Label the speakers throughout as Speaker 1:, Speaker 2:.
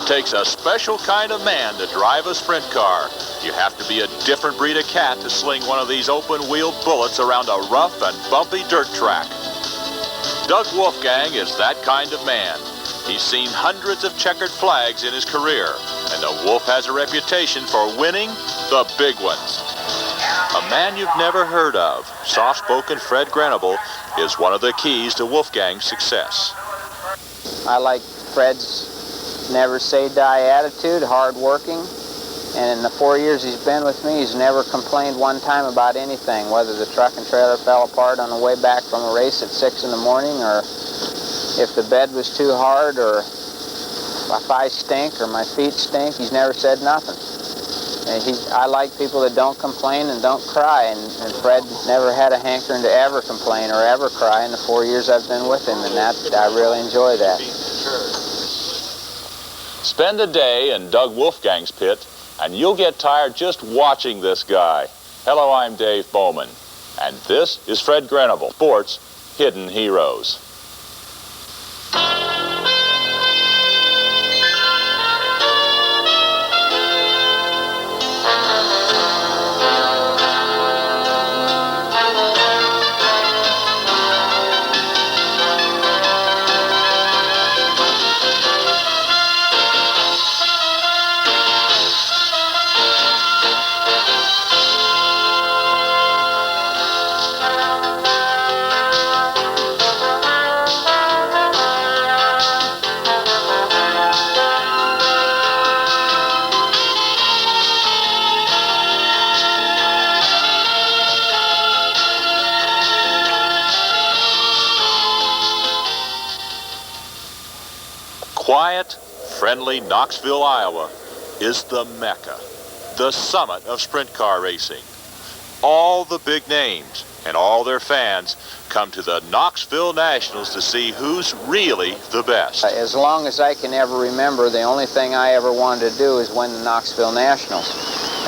Speaker 1: takes a special kind of man to drive a sprint car. You have to be a different breed of cat to sling one of these open-wheeled bullets around a rough and bumpy dirt track. Doug Wolfgang is that kind of man. He's seen hundreds of checkered flags in his career, and the Wolf has a reputation for winning the big ones. A man you've never heard of, soft-spoken Fred Grenable, is one of the keys to Wolfgang's success.
Speaker 2: I like Fred's never-say-die attitude, hard-working, and in the 4 years he's been with me, he's never complained one time about anything, whether the truck and trailer fell apart on the way back from a race at 6 in the morning, or if the bed was too hard, or if I stink or my feet stink. He's never said nothing. And I like people that don't complain and don't cry, and Fred never had a hankering to ever complain or ever cry in the 4 years I've been with him, and I really enjoy that.
Speaker 1: Spend a day in Doug Wolfgang's pit, and you'll get tired just watching this guy. Hello, I'm Dave Bowman, and this is Fred Grenable, Sports Hidden Heroes. Quiet, friendly Knoxville, Iowa is the Mecca, the summit of sprint car racing. All the big names and all their fans come to the Knoxville Nationals to see who's really the best.
Speaker 2: As long as I can ever remember, the only thing I ever wanted to do is win the Knoxville Nationals.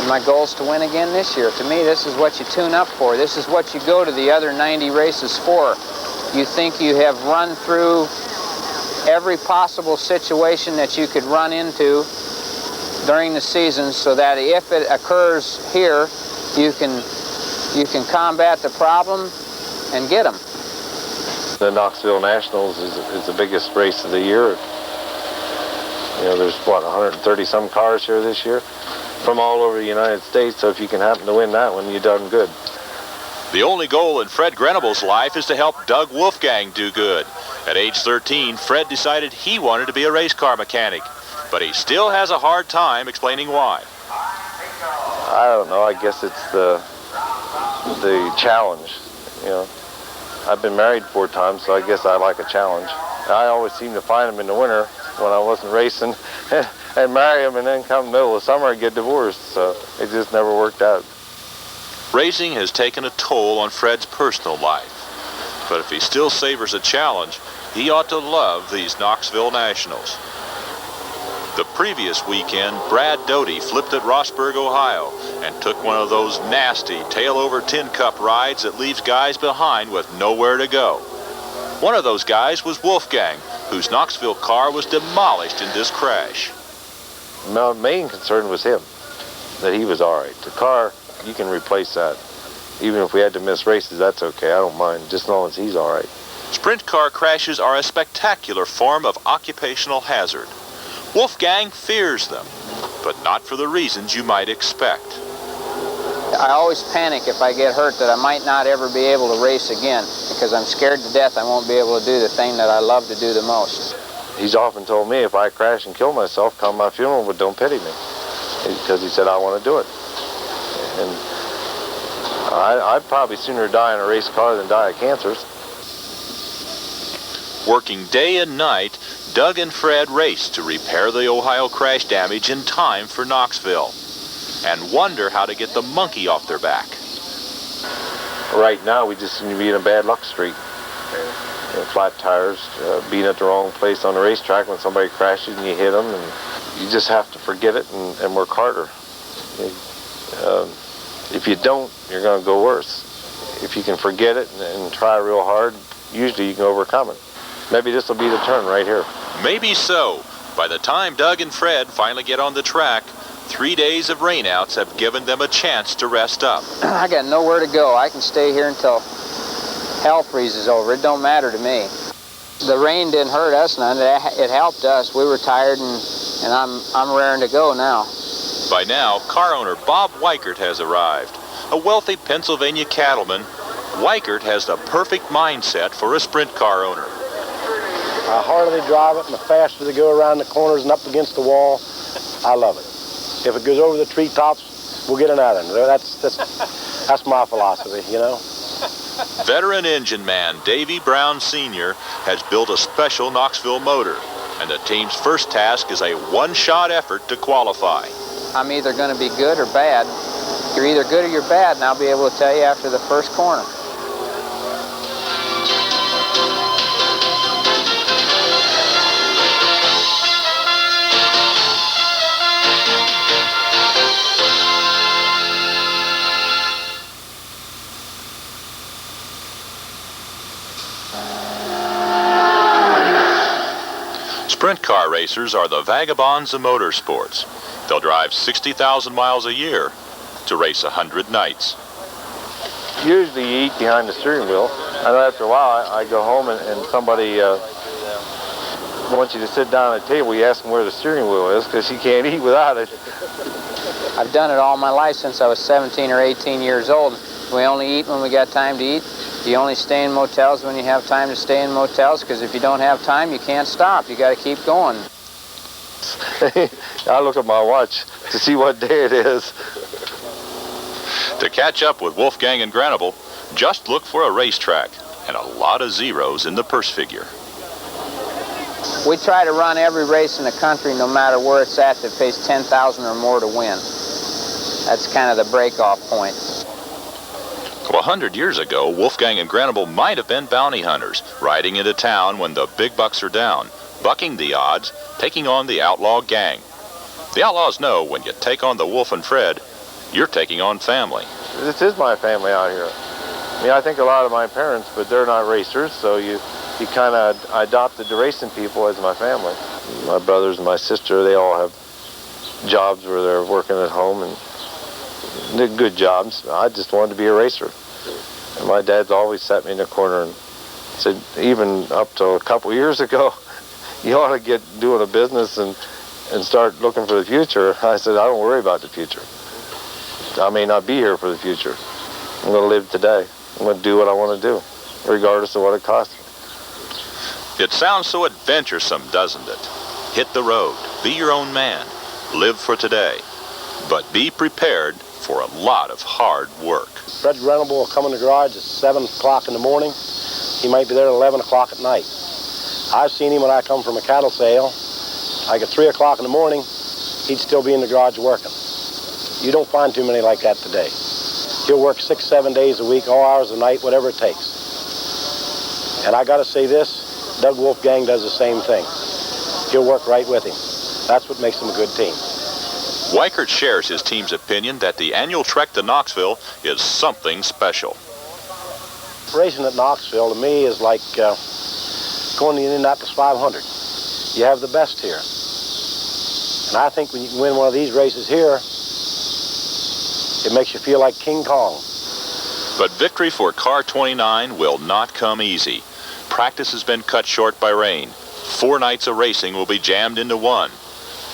Speaker 2: And my goal is to win again this year. To me, this is what you tune up for. This is what you go to the other 90 races for. You think you have run through every possible situation that you could run into during the season, so that if it occurs here, you can combat the problem and get them.
Speaker 3: The Knoxville Nationals is the biggest race of the year. You know, there's what, 130 some cars here this year from all over the United States, so if you can happen to win that one, you've done good.
Speaker 1: The only goal in Fred Grenable's life is to help Doug Wolfgang do good. At age 13, Fred decided he wanted to be a race car mechanic, but he still has a hard time explaining why.
Speaker 3: I don't know. I guess it's the challenge. You know, I've been married 4 times, so I guess I like a challenge. I always seem to find them in the winter when I wasn't racing and marry them, and then come the middle of summer and get divorced. So it just never worked out.
Speaker 1: Racing has taken a toll on Fred's personal life, but if he still savors a challenge, he ought to love these Knoxville Nationals. The previous weekend, Brad Doty flipped at Rossburg, Ohio, and took one of those nasty tail-over tin cup rides that leaves guys behind with nowhere to go. One of those guys was Wolfgang, whose Knoxville car was demolished in this crash.
Speaker 3: My main concern was him, that he was all right. The car, you can replace that. Even if we had to miss races, that's okay. I don't mind, just as long as he's all right.
Speaker 1: Sprint car crashes are a spectacular form of occupational hazard. Wolfgang fears them, but not for the reasons you might expect.
Speaker 2: I always panic if I get hurt that I might not ever be able to race again, because I'm scared to death I won't be able to do the thing that I love to do the most.
Speaker 3: He's often told me if I crash and kill myself, come my funeral, but don't pity me. Because he said I want to do it. And I'd probably sooner die in a race car than die of cancer.
Speaker 1: Working day and night, Doug and Fred raced to repair the Ohio crash damage in time for Knoxville, and wonder how to get the monkey off their back.
Speaker 3: Right now, we just seem to be in a bad luck streak. You know, flat tires, being at the wrong place on the racetrack when somebody crashes and you hit them, and you just have to forget it and work harder. If you don't, you're going to go worse. If you can forget it and try real hard, usually you can overcome it. Maybe this will be the turn right here.
Speaker 1: Maybe so, By the time Doug and Fred finally get on the track, 3 days of rainouts have given them a chance to rest up.
Speaker 2: I got nowhere to go. I can stay here until hell freezes over. It don't matter to me. The rain didn't hurt us none. It helped us. We were tired, and I'm raring to go now.
Speaker 1: By now, car owner Bob Weichert has arrived. A wealthy Pennsylvania cattleman, Weichert has the perfect mindset for a sprint car owner.
Speaker 4: The harder they drive it and the faster they go around the corners and up against the wall, I love it. If it goes over the treetops, we'll get another. That's my philosophy, you know.
Speaker 1: Veteran engine man Davy Brown Sr. has built a special Knoxville motor, and the team's first task is a one-shot effort to qualify.
Speaker 2: I'm either going to be good or bad. You're either good or you're bad, and I'll be able to tell you after the first corner.
Speaker 1: Sprint car racers are the vagabonds of motorsports. They'll drive 60,000 miles a year to race 100 nights.
Speaker 3: Usually you eat behind the steering wheel, and after a while I go home and somebody wants you to sit down at a table. You ask them where the steering wheel is because you can't eat without it.
Speaker 2: I've done it all my life since I was 17 or 18 years old. We only eat when we got time to eat. You only stay in motels when you have time to stay in motels, because if you don't have time, you can't stop. You got to keep going.
Speaker 3: I look at my watch to see what day it is.
Speaker 1: To catch up with Wolfgang and Granable, just look for a racetrack and a lot of zeros in the purse figure.
Speaker 2: We try to run every race in the country, no matter where it's at, that pays $10,000 or more to win. That's kind of the break-off point.
Speaker 1: Well, 100 years ago, Wolfgang and Granable might have been bounty hunters, riding into town when the big bucks are down, bucking the odds, taking on the outlaw gang. The outlaws know when you take on the Wolf and Fred, you're taking on family.
Speaker 3: This is my family out here. I mean, I think a lot of my parents, but they're not racers, so you kind of adopted the racing people as my family. My brothers and my sister, they all have jobs where they're working at home, and they're good jobs. I just wanted to be a racer. And my dad's always sat me in the corner and said, even up to a couple years ago, you ought to get doing a business and start looking for the future. I said, I don't worry about the future. I may not be here for the future. I'm going to live today. I'm going to do what I want to do, regardless of what it costs me.
Speaker 1: It sounds so adventuresome, doesn't it? Hit the road, be your own man, live for today, but be prepared for a lot of hard work.
Speaker 4: Fred Granable will come in the garage at 7 o'clock in the morning. He might be there at 11 o'clock at night. I've seen him when I come from a cattle sale. Like at 3 o'clock in the morning, he'd still be in the garage working. You don't find too many like that today. He'll work 6, 7 days a week, all hours of the night, whatever it takes. And I got to say this, Doug Wolfgang does the same thing. He'll work right with him. That's what makes them a good team.
Speaker 1: Weichert shares his team's opinion that the annual trek to Knoxville is something special.
Speaker 4: Racing at Knoxville, to me, is like going to the Indianapolis 500. You have the best here. And I think when you can win one of these races here, it makes you feel like King Kong.
Speaker 1: But victory for Car 29 will not come easy. Practice has been cut short by rain. 4 nights of racing will be jammed into one.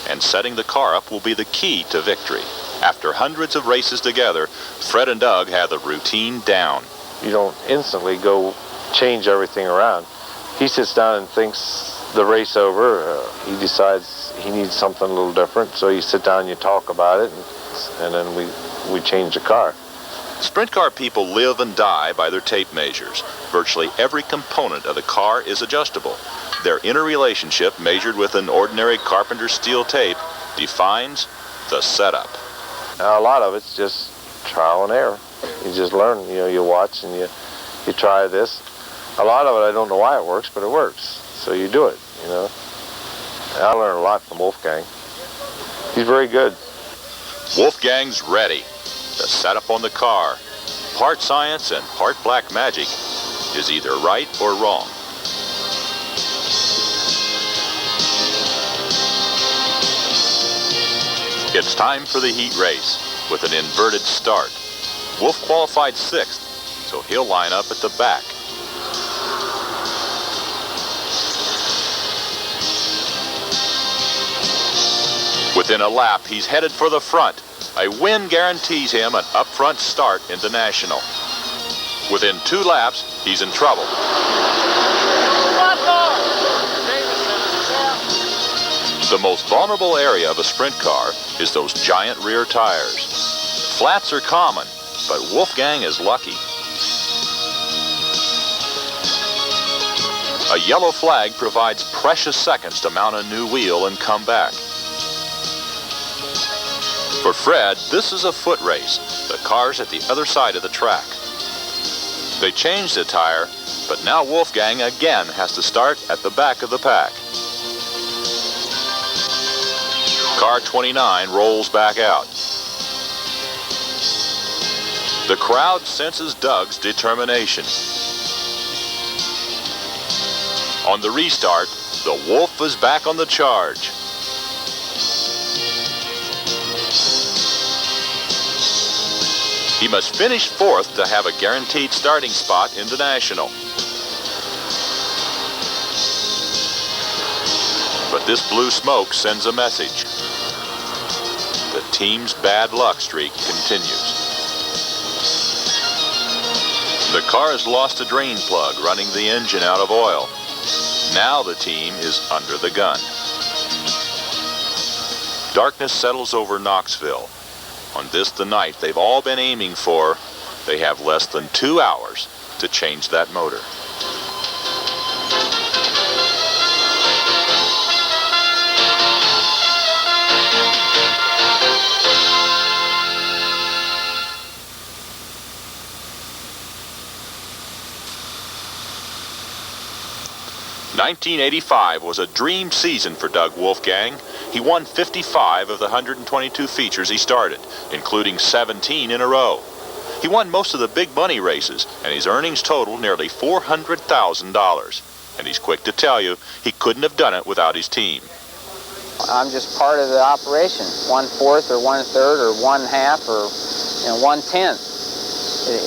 Speaker 1: And setting the car up will be the key to victory. After hundreds of races together, Fred and Doug have the routine down.
Speaker 3: You don't instantly go change everything around. He sits down and thinks the race over. He decides he needs something a little different, so you sit down and you talk about it, and then we change the car.
Speaker 1: Sprint car people live and die by their tape measures. Virtually every component of the car is adjustable. Their interrelationship, measured with an ordinary carpenter's steel tape, defines the setup.
Speaker 3: Now, a lot of it's just trial and error. You just learn, you watch and you try this. A lot of it, I don't know why it works, but it works. So you do it, I learned a lot from Wolfgang. He's very good.
Speaker 1: Wolfgang's ready. The setup on the car, part science and part black magic, is either right or wrong. It's time for the heat race with an inverted start. Wolf qualified 6th, so he'll line up at the back. Within a lap, he's headed for the front. A win guarantees him an up-front start into National. Within 2 laps, he's in trouble. The most vulnerable area of a sprint car is those giant rear tires. Flats are common, but Wolfgang is lucky. A yellow flag provides precious seconds to mount a new wheel and come back. For Fred, this is a foot race. The car's at the other side of the track. They changed the tire, but now Wolfgang again has to start at the back of the pack. Car 29 rolls back out. The crowd senses Doug's determination. On the restart, the Wolf is back on the charge. He must finish 4th to have a guaranteed starting spot in the National. But this blue smoke sends a message. The team's bad luck streak continues. The car has lost a drain plug, running the engine out of oil. Now the team is under the gun. Darkness settles over Knoxville. On this, the night they've all been aiming for, they have less than 2 hours to change that motor. '85 was a dream season for Doug Wolfgang. He won 55 of the 122 features he started, including 17 in a row. He won most of the big money races, and his earnings totaled nearly $400,000. And he's quick to tell you he couldn't have done it without his team.
Speaker 2: I'm just part of the operation. 1/4 or 1/3 or 1/2 or 1/10.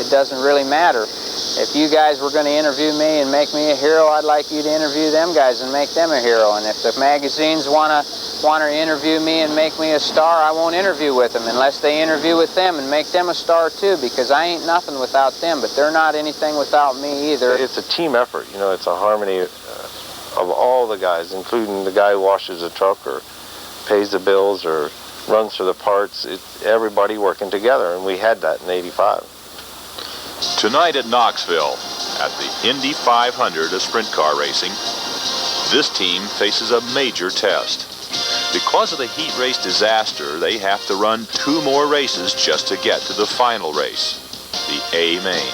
Speaker 2: It doesn't really matter. If you guys were going to interview me and make me a hero, I'd like you to interview them guys and make them a hero. And if the magazines want to interview me and make me a star, I won't interview with them unless they interview with them and make them a star too, because I ain't nothing without them, but they're not anything without me either.
Speaker 3: It's a team effort. You know, it's a harmony of all the guys, including the guy who washes the truck or pays the bills or runs for the parts. It's everybody working together, and we had that in '85.
Speaker 1: Tonight at Knoxville, at the Indy 500 of sprint car racing, this team faces a major test. Because of the heat race disaster, they have to run 2 more races just to get to the final race, the A main.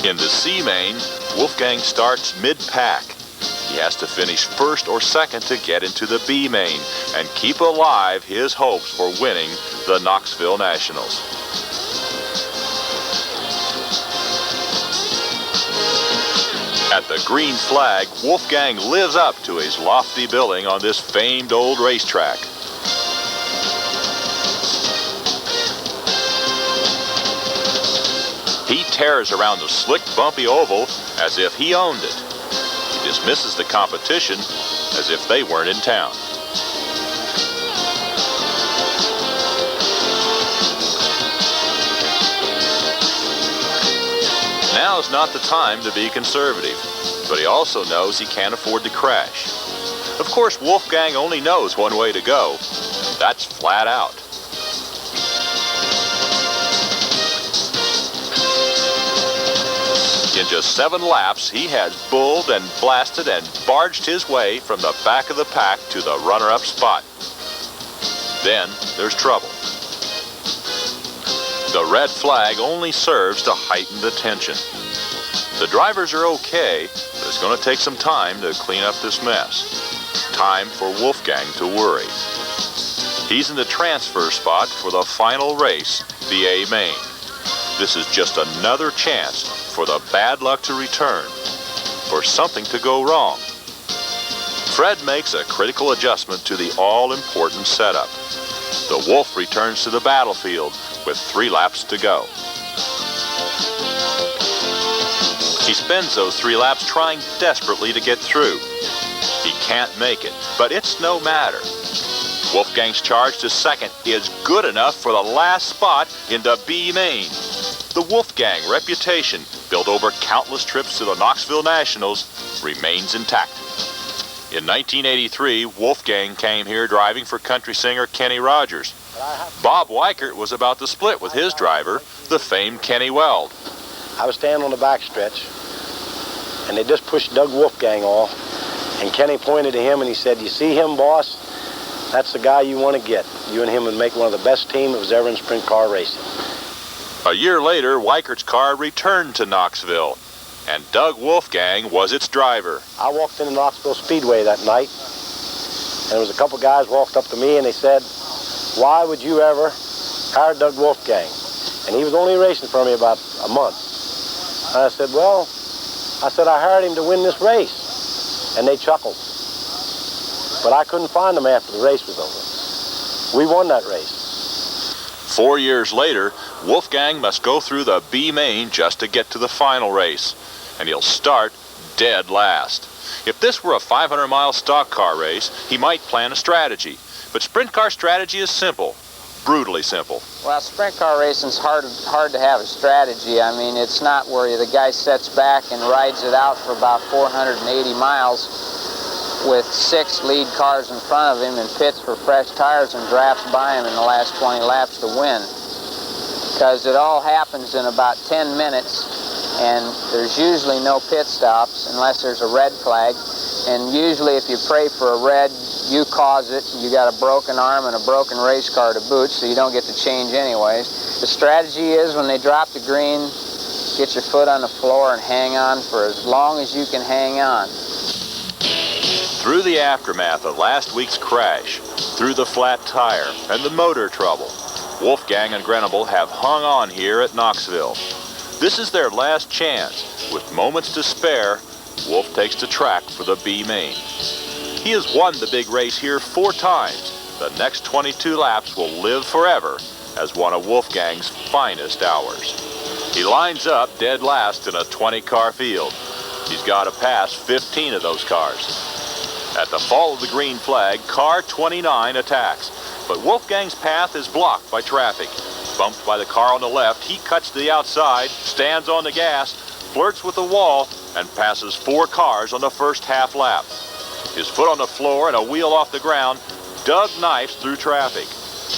Speaker 1: In the C main, Wolfgang starts mid-pack. He has to finish 1st or 2nd to get into the B main and keep alive his hopes for winning the Knoxville Nationals. At the green flag, Wolfgang lives up to his lofty billing on this famed old racetrack. He tears around the slick, bumpy oval as if he owned it. He dismisses the competition as if they weren't in town. Now's not the time to be conservative, but he also knows he can't afford to crash. Of course, Wolfgang only knows one way to go. That's flat out. In just 7 laps, he has bulled and blasted and barged his way from the back of the pack to the runner-up spot. Then there's trouble. The red flag only serves to heighten the tension. The drivers are okay, but it's going to take some time to clean up this mess. Time for Wolfgang to worry. He's in the transfer spot for the final race, the A main. This is just another chance for the bad luck to return, for something to go wrong. Fred makes a critical adjustment to the all-important setup. The Wolf returns to the battlefield with 3 laps to go. He spends those 3 laps trying desperately to get through. He can't make it, but it's no matter. Wolfgang's charge to second is good enough for the last spot in the B main. The Wolfgang reputation, built over countless trips to the Knoxville Nationals, remains intact. In 1983, Wolfgang came here driving for country singer Kenny Rogers. Bob Weichert was about to split with his driver, the famed Kenny Weld.
Speaker 4: I was standing on the backstretch, and they just pushed Doug Wolfgang off, and Kenny pointed to him and he said, "You see him, boss? That's the guy you want to get. You and him would make one of the best teams that was ever in sprint car racing."
Speaker 1: A year later, Weichert's car returned to Knoxville, and Doug Wolfgang was its driver.
Speaker 4: I walked into Knoxville Speedway that night, and there was a couple guys walked up to me and they said, "Why would you ever hire Doug Wolfgang?" And he was only racing for me about a month. And I said, "Well," I said, "I hired him to win this race." And they chuckled. But I couldn't find him after the race was over. We won that race.
Speaker 1: 4 years later, Wolfgang must go through the B main just to get to the final race, and he'll start dead last. If this were a 500-mile stock car race, he might plan a strategy. But sprint car strategy is simple, brutally simple.
Speaker 2: Well, sprint car racing's hard to have a strategy. I mean, it's not where the guy sets back and rides it out for about 480 miles with 6 lead cars in front of him and pits for fresh tires and drafts by him in the last 20 laps to win. Because it all happens in about 10 minutes, and there's usually no pit stops unless there's a red flag. And usually if you pray for a red, you cause it. You got a broken arm and a broken race car to boot, so you don't get to change anyways. The strategy is when they drop the green, get your foot on the floor and hang on for as long as you can hang on.
Speaker 1: Through the aftermath of last week's crash, through the flat tire and the motor trouble, Wolfgang and Grenable have hung on here at Knoxville. This is their last chance. With moments to spare, Wolf takes the track for the B main. He has won the big race here 4 times. The next 22 laps will live forever as one of Wolfgang's finest hours. He lines up dead last in a 20-car field. He's got to pass 15 of those cars. At the fall of the green flag, car 29 attacks, but Wolfgang's path is blocked by traffic. Bumped by the car on the left, he cuts to the outside, stands on the gas, flirts with the wall, and passes 4 cars on the first half lap. His foot on the floor and a wheel off the ground, Doug knifes through traffic.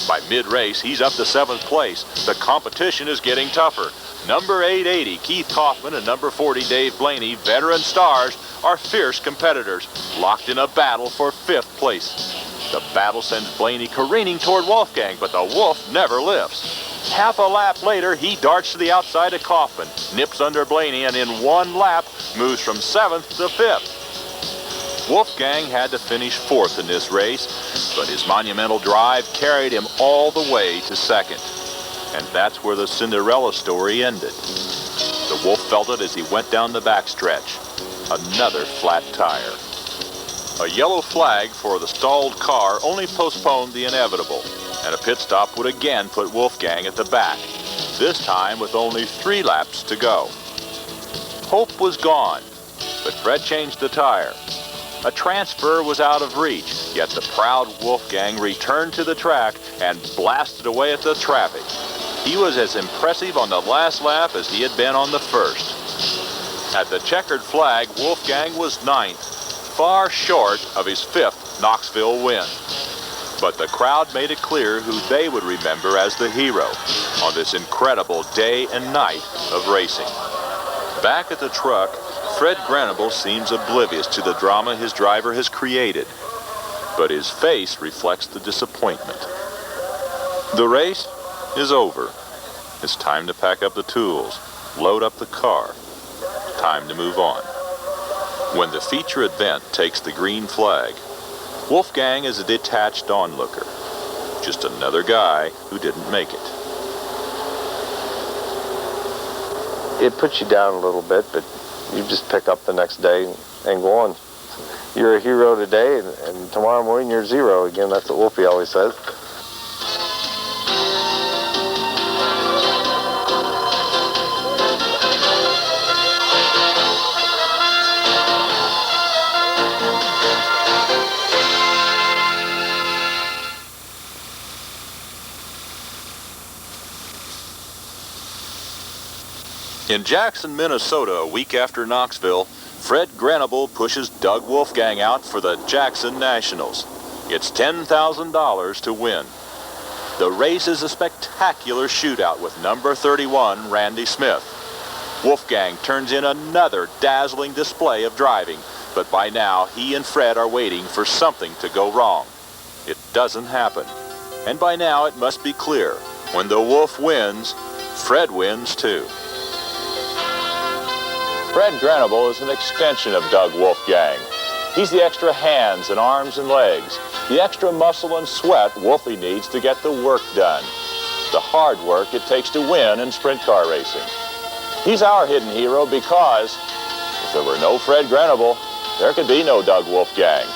Speaker 1: By mid-race, he's up to 7th place. The competition is getting tougher. Number 880, Keith Kaufman, and number 40, Dave Blaney, veteran stars, are fierce competitors, locked in a battle for 5th place. The battle sends Blaney careening toward Wolfgang, but the Wolf never lifts. Half a lap later, he darts to the outside of Kaufman, nips under Blaney, and in 1 lap, moves from 7th to 5th. Wolfgang had to finish 4th in this race, but his monumental drive carried him all the way to 2nd. And that's where the Cinderella story ended. The Wolf felt it as he went down the backstretch. Another flat tire. A yellow flag for the stalled car only postponed the inevitable, and a pit stop would again put Wolfgang at the back, this time with only 3 laps to go. Hope was gone, but Fred changed the tire. A transfer was out of reach, yet the proud Wolfgang returned to the track and blasted away at the traffic. He was as impressive on the last lap as he had been on the first. At the checkered flag, Wolfgang was 9th, far short of his 5th Knoxville win. But the crowd made it clear who they would remember as the hero on this incredible day and night of racing. Back at the truck, Fred Grenable seems oblivious to the drama his driver has created, but his face reflects the disappointment. The race is over. It's time to pack up the tools, load up the car. Time to move on. When the feature event takes the green flag, Wolfgang is a detached onlooker, just another guy who didn't make it.
Speaker 3: It puts you down a little bit, but you just pick up the next day and go on. you're a hero today, and tomorrow morning you're zero again. That's what Wolfie always says.
Speaker 1: In Jackson, Minnesota, a week after Knoxville, Fred Granable pushes Doug Wolfgang out for the Jackson Nationals. It's $10,000 to win. The race is a spectacular shootout with number 31, Randy Smith. Wolfgang turns in another dazzling display of driving, but by now he and Fred are waiting for something to go wrong. It doesn't happen. And by now it must be clear, when the Wolf wins, Fred wins too. Fred Granable is an extension of Doug Wolfgang. He's the extra hands and arms and legs, the extra muscle and sweat Wolfie needs to get the work done, the hard work it takes to win in sprint car racing. He's our hidden hero because if there were no Fred Granable, there could be no Doug Wolfgang.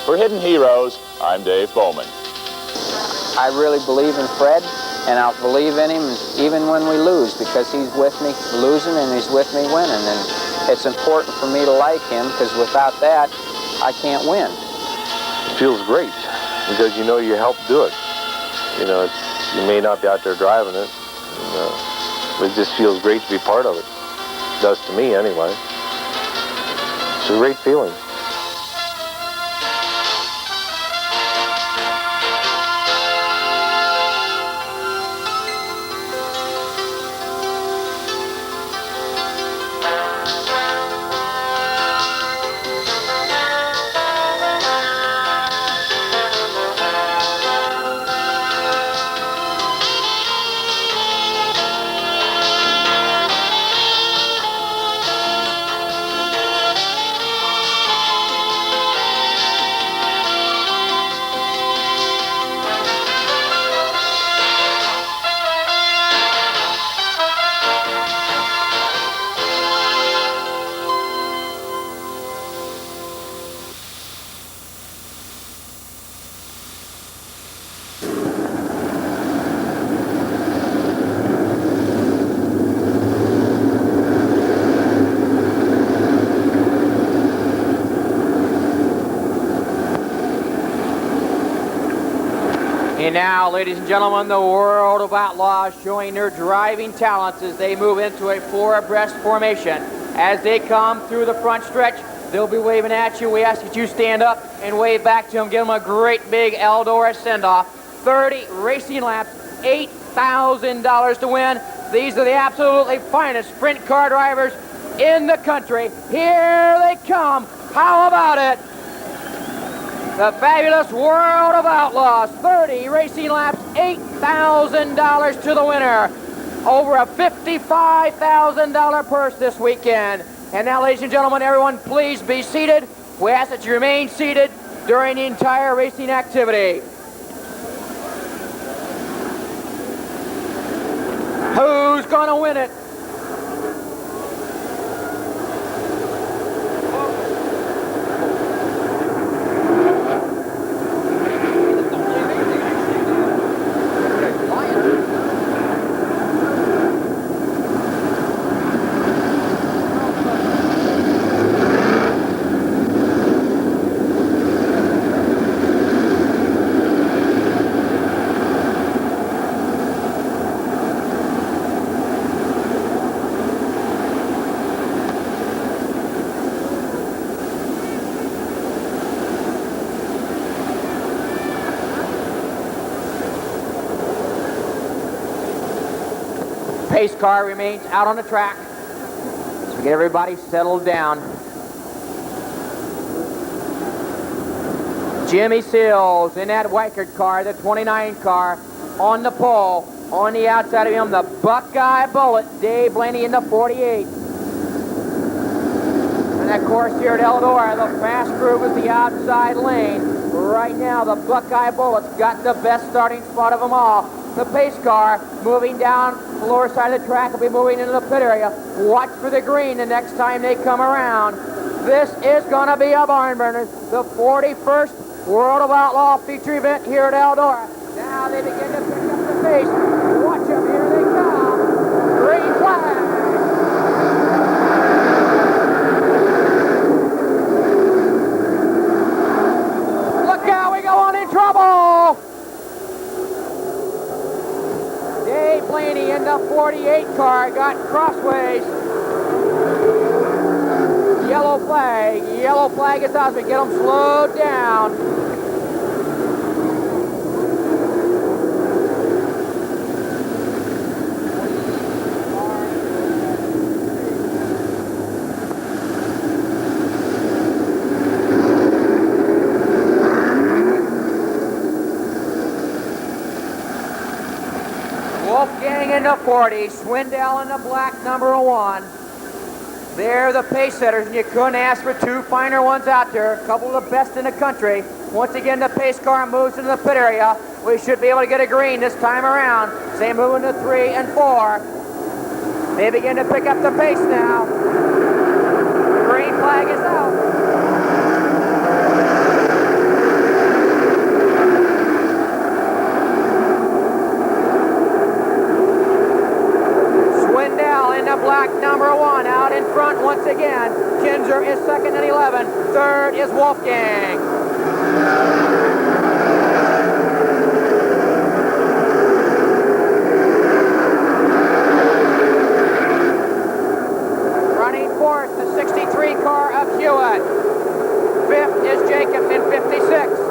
Speaker 1: For Hidden Heroes, I'm Dave Bowman.
Speaker 2: I really believe in Fred, and I'll believe in him even when we lose, because he's with me losing and he's with me winning. And it's important for me to like him, because without that, I can't win.
Speaker 3: It feels great because you know you helped do it. You know, you may not be out there driving it, but it just feels great to be part of it. It does to me anyway. It's a great feeling.
Speaker 5: And now, ladies and gentlemen, the World of Outlaws showing their driving talents as they move into a four-abreast formation. As they come through the front stretch, they'll be waving at you. We ask that you stand up and wave back to them. Give them a great big Eldora send-off. 30 racing laps, $8,000 to win. These are the absolutely finest sprint car drivers in the country. Here they come. How about it? The fabulous World of Outlaws, 30 racing laps, $8,000 to the winner. Over a $55,000 purse this weekend. And now, ladies and gentlemen, everyone please be seated. We ask that you remain seated during the entire racing activity. Who's going to win it? Pace car remains out on the track. So get everybody settled down. Jimmy Sills in that Weichert car, the 29 car, on the pole. On the outside of him, the Buckeye Bullet, Dave Blaney in the 48. And of course here at Eldora, the Fast Groove is the outside lane. Right now, the Buckeye Bullet's got the best starting spot of them all. The pace car moving down the lower side of the track will be moving into the pit area. Watch for the green the next time they come around. This is going to be a barn burner. The 41st World of Outlaw feature event here at Eldora. Now they begin to pick up the pace. Watch them, here they come. Green flag. Look out, we go on in trouble. Dave Blaney in the 48 car got crossways. Yellow flag is out. We get them slowed down. Wolfgang in the 40, Swindell in the black, number 1. They're the pace setters, and you couldn't ask for two finer ones out there. A couple of the best in the country. Once again, the pace car moves into the pit area. We should be able to get a green this time around. They move into 3 and 4. They begin to pick up the pace now. Green flag is out. Black number 1 out in front once again. Kinzer is second at 11. Third is Wolfgang. Running fourth, the 63 car of Hewitt. Fifth is Jacobs in 56.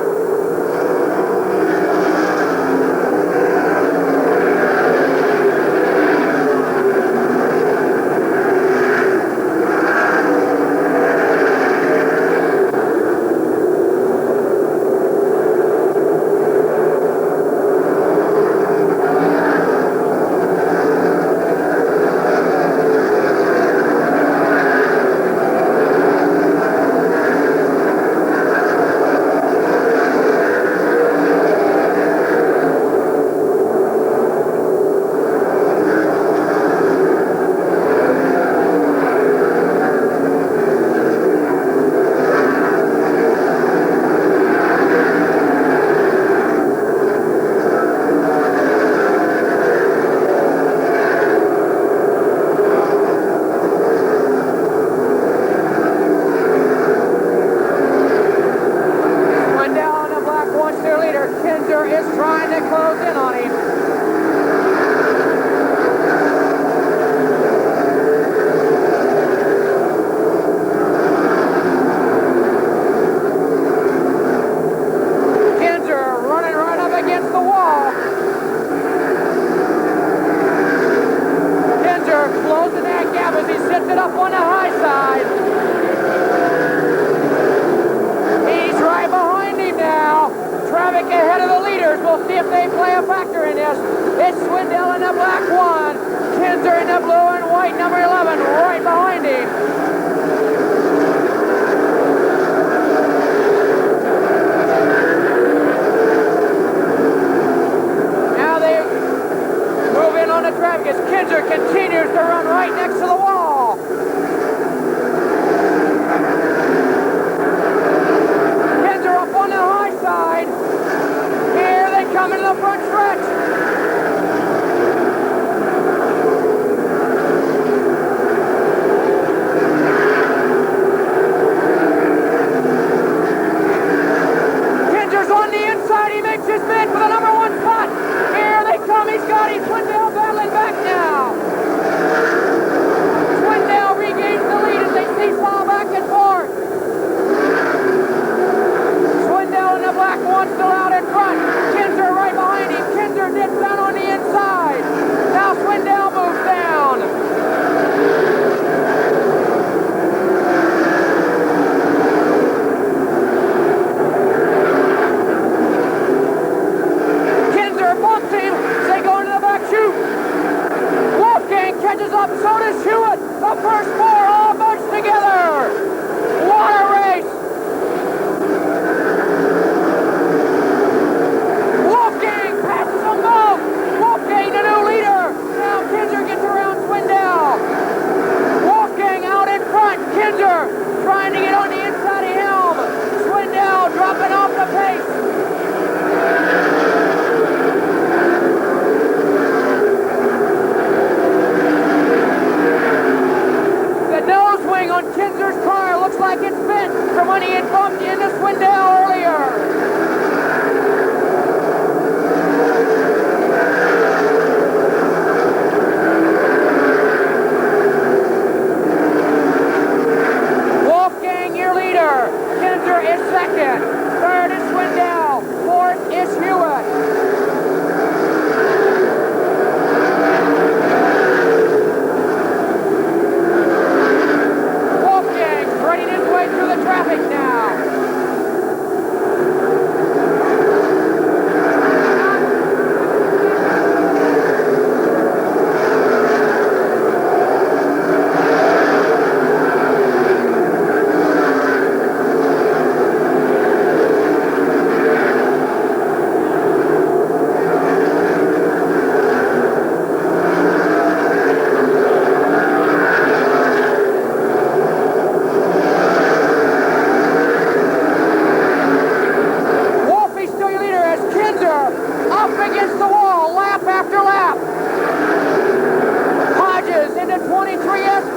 Speaker 5: Trying to get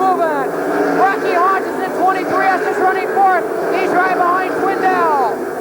Speaker 5: moving. Rocky Hodges in 23S is running fourth. He's right behind Swindell.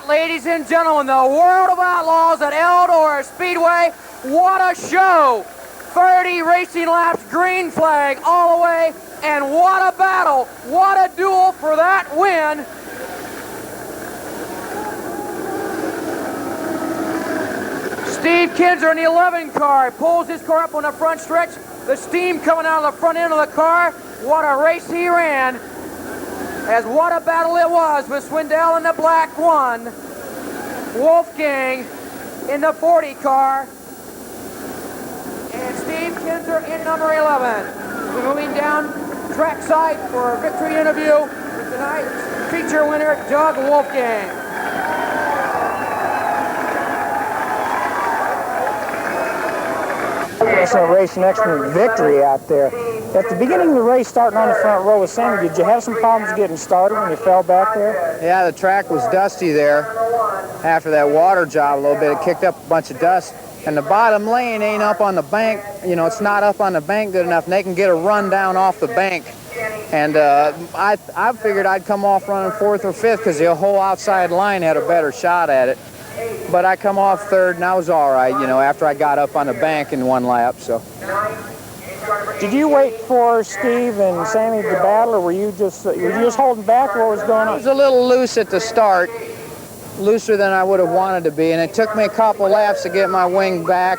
Speaker 5: Ladies and gentlemen, the World of Outlaws at Eldora Speedway. What a show! 30 racing laps, green flag all the way, and what a battle! What a duel for that win! Steve Kinzer in the 11 car pulls his car up on the front stretch. The steam coming out of the front end of the car. What a race he ran! As what a battle it was with Swindell in the black one, Wolfgang in the 40 car, and Steve Kinzer in number 11. We're moving down trackside for a victory interview with tonight's feature winner, Doug Wolfgang.
Speaker 6: Excellent race and excellent victory out there. At the beginning of the race, starting on the front row with Sammy, did you have some problems getting started when you fell back there?
Speaker 2: Yeah, the track was dusty there. After that water job a little bit, it kicked up a bunch of dust. And the bottom lane ain't up on the bank. You know, it's not up on the bank good enough, and they can get a run down off the bank. And I figured I'd come off running 4th or 5th because the whole outside line had a better shot at it.
Speaker 7: but I come off third, and I was all right, you know, after I got up on the bank in one lap, so.
Speaker 6: Did you wait for Steve and Sammy to battle, or were you just holding back? What was going
Speaker 7: I
Speaker 6: on?
Speaker 7: was a little loose at the start, looser than I would have wanted to be, and it took me a couple laps to get my wing back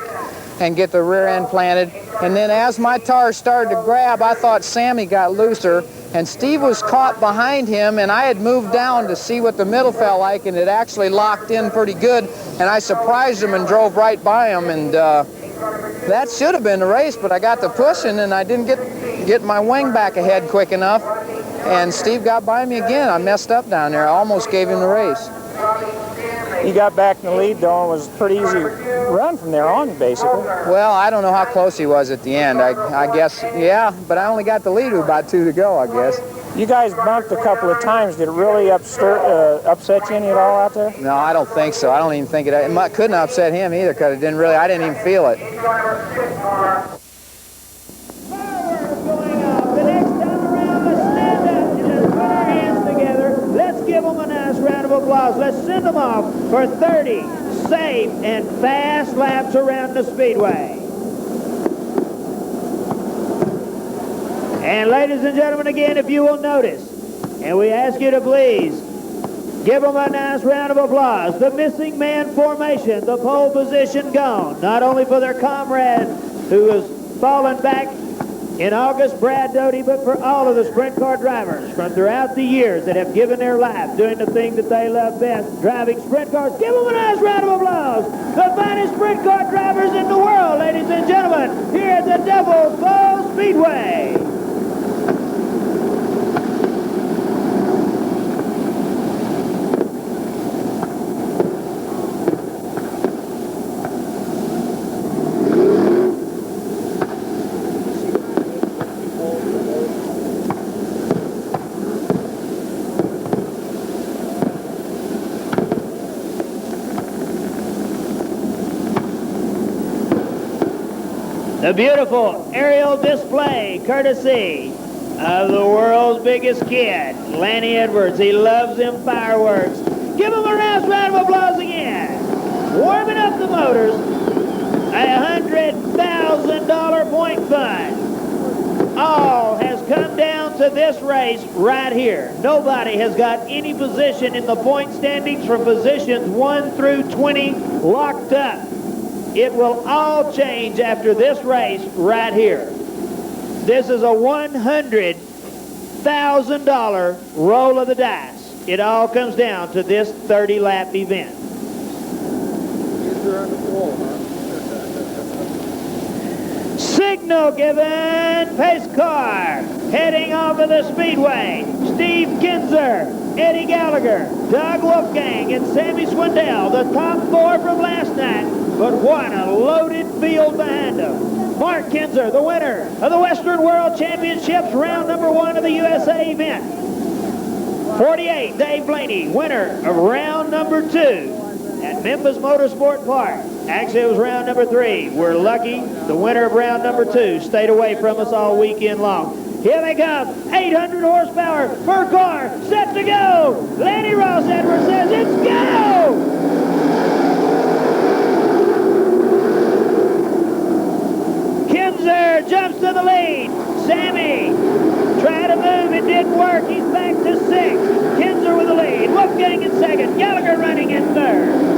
Speaker 7: and get the rear end planted. And then as my tires started to grab, I thought Sammy got looser, and Steve was caught behind him, and I had moved down to see what the middle felt like, and it actually locked in pretty good, and I surprised him and drove right by him, and that should have been the race, but I got to pushing, and I didn't get my wing back ahead quick enough, and Steve got by me again. I messed up down there. I almost gave him the race.
Speaker 6: You got back in the lead, though, and it was a pretty easy run from there on, basically.
Speaker 7: Well, I don't know how close he was at the end. I guess, yeah, but I only got the lead with about 2 to go, I guess.
Speaker 6: You guys bumped a couple of times. Did it really upset you any at all out there?
Speaker 7: No, I don't think so. I don't even think it couldn't upset him either, because I didn't even feel it.
Speaker 8: Give them a nice round of applause. Let's send them off for 30 safe and fast laps around the speedway. And ladies and gentlemen, again, if you will notice, and we ask you to please give them a nice round of applause. The missing man formation, the pole position gone, not only for their comrade who has fallen back in August, Brad Doty, but for all of the sprint car drivers from throughout the years that have given their life doing the thing that they love best, driving sprint cars. Give them a nice round of applause. The finest sprint car drivers in the world, ladies and gentlemen, here at the Devil's Bowl Speedway. The beautiful aerial display, courtesy of the world's biggest kid, Lanny Edwards. He loves them fireworks. Give him a nice round of applause again. Warming up the motors. A $100,000 point fund. All has come down to this race right here. Nobody has got any position in the point standings from positions 1 through 20 locked up. It will all change after this race right here. This is a $100,000 roll of the dice. It all comes down to this 30-lap event. Signal given, pace car, heading off of the speedway. Steve Kinzer, Eddie Gallagher, Doug Wolfgang, and Sammy Swindell, the top 4 from last night. But what a loaded field behind them. Mark Kinzer, the winner of the Western World Championships, round number 1 of the USA event. 48, Dave Blaney, winner of round number 2 at Memphis Motorsport Park. Actually, it was round number 3. We're lucky the winner of round number 2 stayed away from us all weekend long. Here they come, 800 horsepower per car, set to go. Lanny Ross Edwards says, it's go! Kinzer jumps to the lead. Sammy tried to move, it didn't work. He's back to 6. Kinzer with the lead. Wolfgang in 2nd. Gallagher running in 3rd.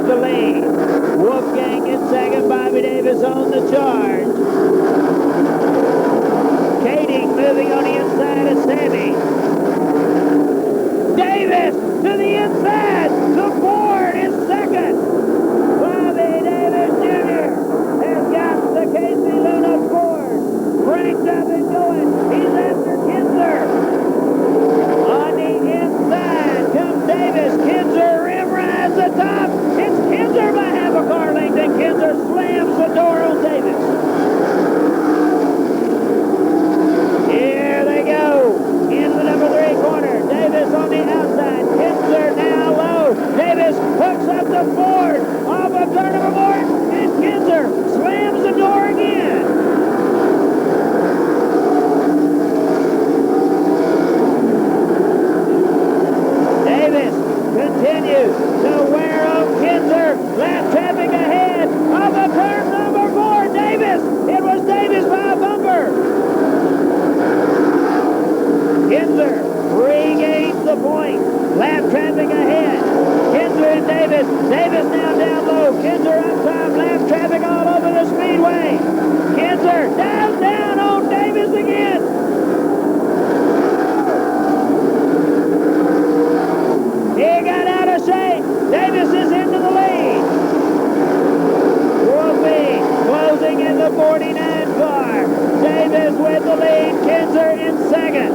Speaker 8: with the lead. Wolfgang in second, Bobby Davis on the charge. Kading moving on the inside of Sammy. Davis to the inside. The Ford is second. Bobby Davis Jr. has got the Casey Luna Ford cranked up and going. He's after Kinzer. On the inside comes Davis. Kinzer rimrides the top. It's Kinzer by half a car length, and Kinzer slams the door on Davis. Here they go. In the number 3 corner. Davis on the outside. Kinzer now low. Davis hooks up the Ford off of turn number 4, and Kinzer slams the door again. Davis continues to wear on Kinzer. Lap traffic ahead of the turn number 4. Davis. It was Davis by a bumper. Kinzer regains the point. Lap traffic ahead. Kinzer and Davis. Davis now down low. Kinzer up top. Lap traffic all over the speedway. Kinzer down on Davis again. He got out of shape. Davis is into the lead. Wolfie closing in the 49 car. Davis with the lead. Kinzer in second.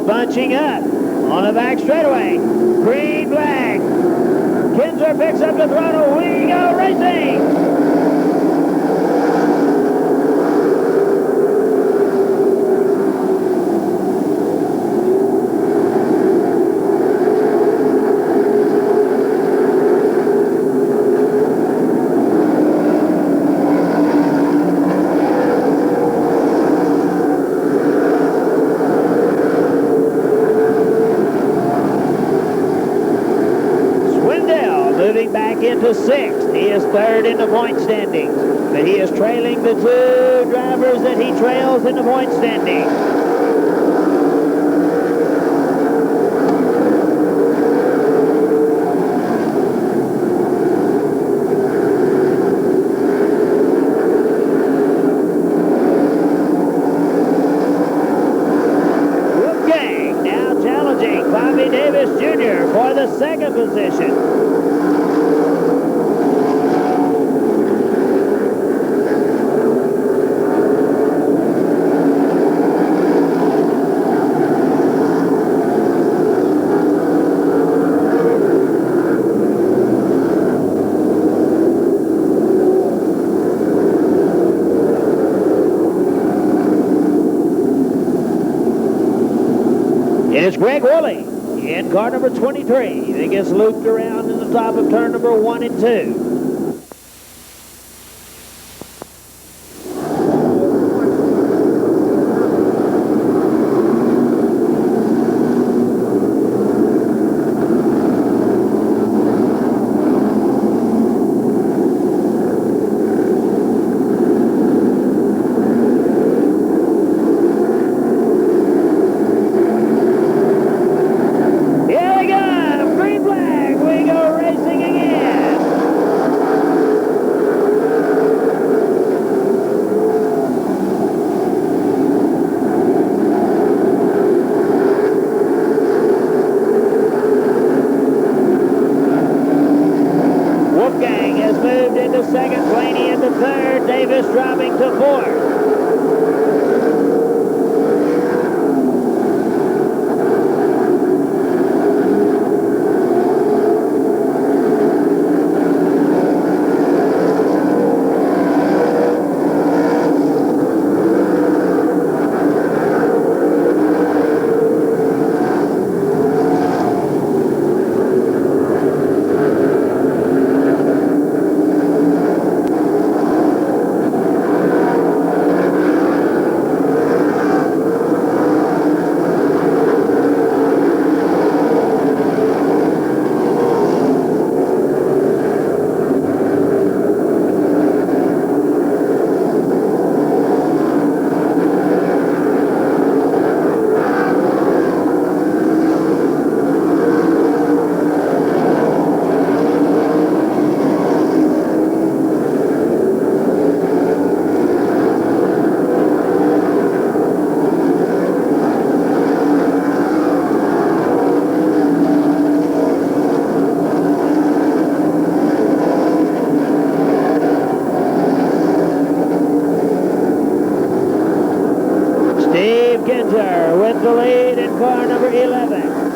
Speaker 8: Bunching up on the back straightaway. Green flag. Kinzer picks up the throttle. We go racing. Into 6th. He is 3rd in the point standings, but he is trailing the 2 drivers that he trails in the point standings. Wolfgang now challenging Bobby Davis Jr. for the 2nd position. It's Greg Woolley in car number 23 that gets looped around in the top of turn number 1 and 2. Here we go, green flag, we go racing again. 7.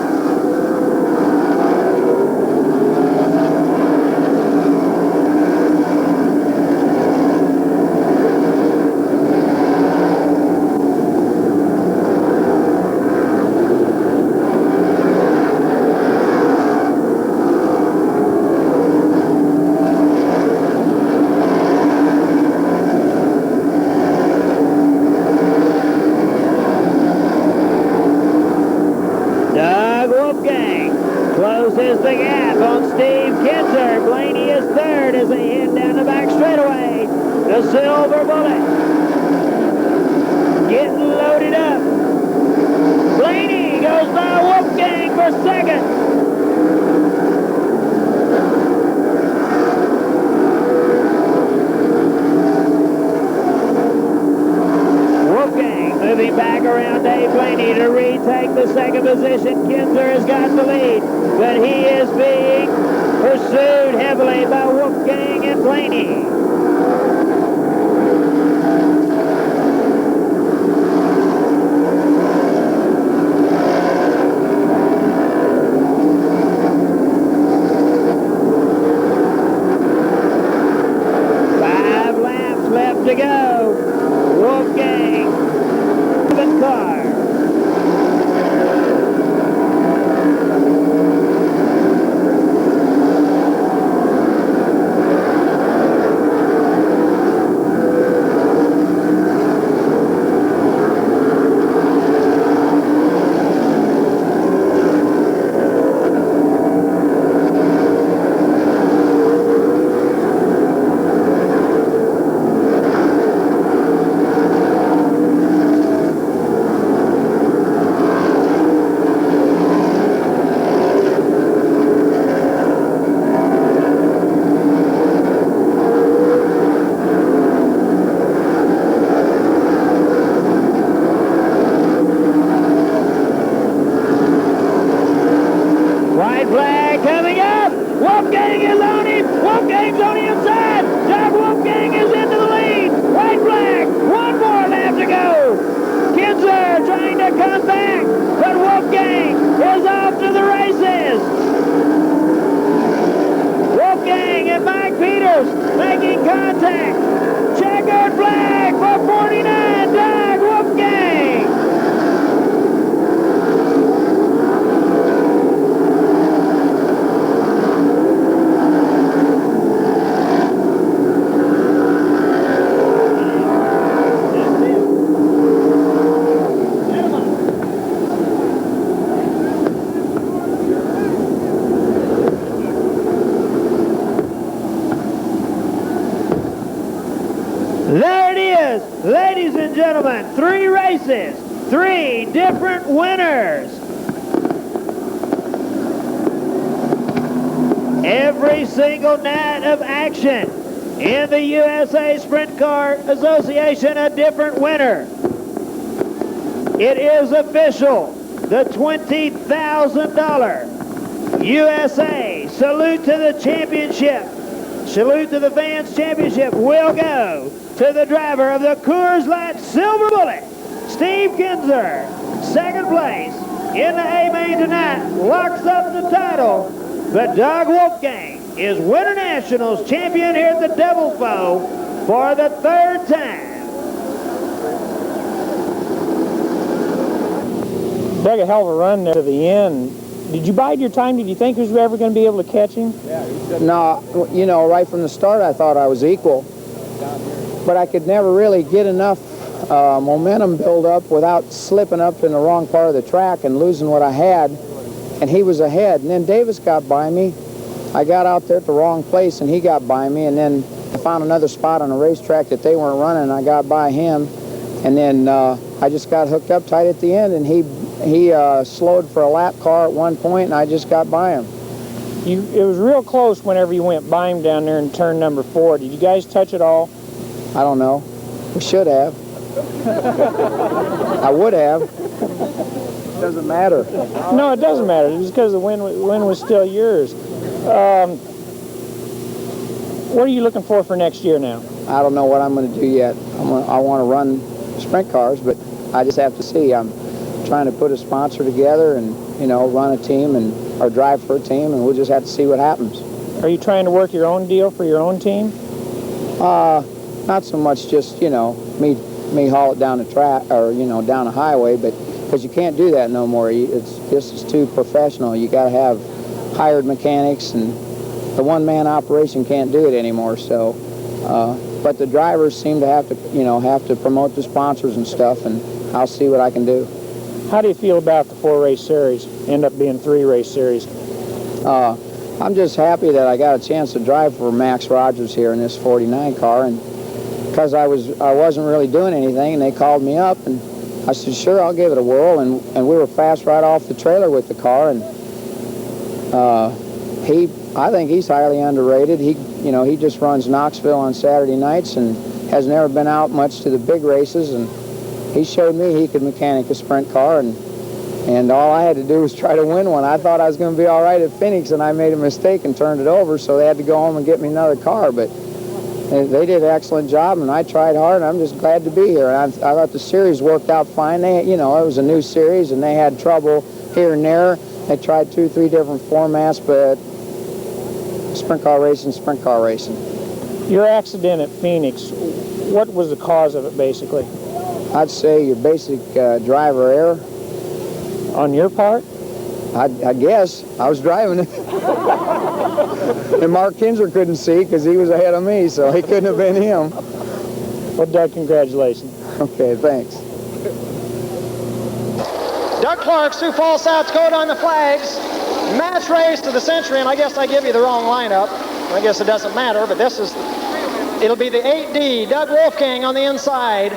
Speaker 8: Doug Wolfgang closes the gap on Steve Kinzer. Blaney is third as they head down the back straightaway. The Silver Bullet getting loaded up. Blaney goes by Wolfgang for second. Wolfgang moving back around Dave Blaney to retake the second position. Kinzer has got the lead, but he is being pursued heavily by Wolfgang and Blaney. Five laps left to go. Wolfgang, the car. White flag coming up. Wolfgang is on him. Wolfgang's on the inside. Doug Wolfgang is into the lead. White flag. One more lap to go. Kinzer trying to come back, but Wolfgang is off to the races. Wolfgang and Mike Peters making contact. Checkered flag for 49, Doug Wolfgang. There it is, ladies and gentlemen, 3 races, 3 different winners. Every single night of action in the USA Sprint Car Association, a different winner. It is official, the $20,000 USA Salute to the Championship, Salute to the Fans Championship will go to the driver of the Coors Light Silver Bullet, Steve Kinzer. Second place in the A-Main tonight, locks up the title. But Doug Wolfgang is Winter Nationals champion here at the Devil's Bowl for the 3rd time.
Speaker 6: Doug, a hell of a run there to the end. Did you bide your time? Did you think you were ever going to be able to catch him?
Speaker 7: No, you know, right from the start I thought I was equal. But I could never really get enough momentum build up without slipping up in the wrong part of the track and losing what I had. And he was ahead. And then Davis got by me. I got out there at the wrong place and he got by me. And then I found another spot on a racetrack that they weren't running. I got by him. And then I just got hooked up tight at the end, and he slowed for a lap car at one point, and I just got by him.
Speaker 6: It was real close whenever you went by him down there in turn number 4. Did you guys touch it all?
Speaker 7: I don't know. We should have. I would have. Doesn't matter.
Speaker 6: No, it doesn't matter. It's because the win was still yours. What are you looking for next year now?
Speaker 7: I don't know what I'm going to do yet. I want to run sprint cars, but I just have to see. I'm trying to put a sponsor together and, you know, run a team or drive for a team, and we'll just have to see what happens.
Speaker 6: Are you trying to work your own deal for your own team?
Speaker 7: Not so much just, you know, me haul it down the track or, you know, down a highway, but because you can't do that no more. This is too professional. You got to have hired mechanics, and the one-man operation can't do it anymore. So, but the drivers seem to have to promote the sponsors and stuff, and I'll see what I can do.
Speaker 6: How do you feel about the 4-race series? End up being 3-race series.
Speaker 7: I'm just happy that I got a chance to drive for Max Rogers here in this 49 car, and because I wasn't really doing anything, and they called me up, and I said, sure, I'll give it a whirl, and we were fast right off the trailer with the car, and I think he's highly underrated. He just runs Knoxville on Saturday nights and has never been out much to the big races, and he showed me he could mechanic a sprint car, and all I had to do was try to win one. I thought I was going to be all right at Phoenix, and I made a mistake and turned it over, so they had to go home and get me another car, but they did an excellent job, and I tried hard, and I'm just glad to be here. And I thought the series worked out fine. It was a new series, and they had trouble here and there. They tried 2 or 3 different formats, but sprint car racing.
Speaker 6: Your accident at Phoenix, what was the cause of it, basically?
Speaker 7: I'd say your basic driver error.
Speaker 6: On your part?
Speaker 7: I guess. I was driving it. And Mark Kinzer couldn't see because he was ahead of me, so he couldn't have been him.
Speaker 6: Well, Doug, congratulations.
Speaker 7: Okay, thanks.
Speaker 9: Doug Clark, Sioux Falls, South Dakota on the flags. Match race to the century, and I guess I give you the wrong lineup. I guess it doesn't matter, but it'll be the 8D, Doug Wolfgang on the inside.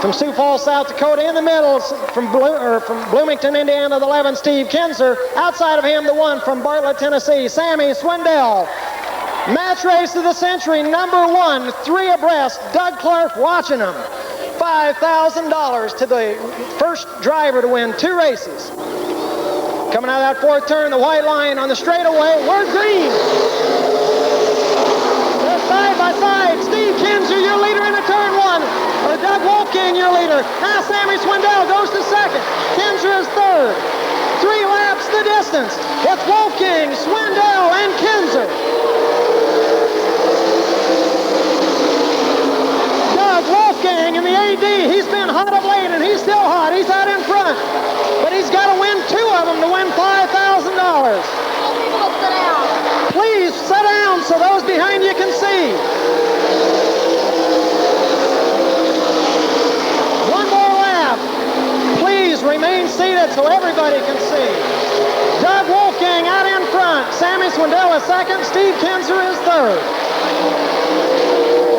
Speaker 9: From Sioux Falls, South Dakota, in the middle, from Bloomington, Indiana, the 11, Steve Kinzer. Outside of him, the 1 from Bartlett, Tennessee, Sammy Swindell. Match race of the century, number 1, 3 abreast, Doug Clark watching them. $5,000 to the first driver to win 2 races. Coming out of that 4th turn, the white line on the straightaway, we're green. They're side by side. Steve Kinzer, your leader in the turn 1. Or Doug Wolfgang, your leader. Now Sammy Swindell goes to 2nd. Kinzer is 3rd. 3 laps the distance. It's Wolfgang, Swindell, and Kinzer. Doug Wolfgang in the AD. He's been hot of late, and he's still hot. He's out in front. But he's got to win 2 of them to win $5,000. Please sit down so those behind you can see. Remain seated so everybody can see. Doug Wolfgang out in front. Sammy Swindell is 2nd. Steve Kinzer is 3rd.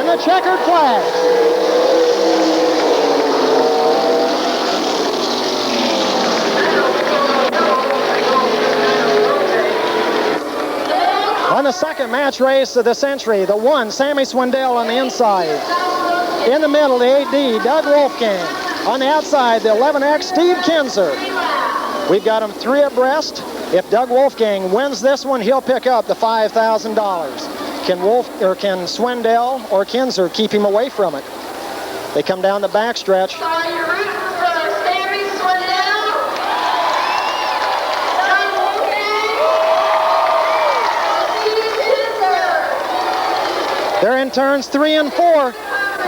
Speaker 9: And the checkered flags. On the 2nd match race of the century, the 1, Sammy Swindell on the inside. In the middle, the 8D, Doug Wolfgang. On the outside, the 11X, Steve Kinzer. We've got them 3 abreast. If Doug Wolfgang wins this one, he'll pick up the $5,000. Can Swindell or Kinzer keep him away from it? They come down the backstretch.
Speaker 10: So are you rooting for Sammy Swindell? Doug Wolfgang? Steve Kinzer?
Speaker 9: They're in turns 3 and 4.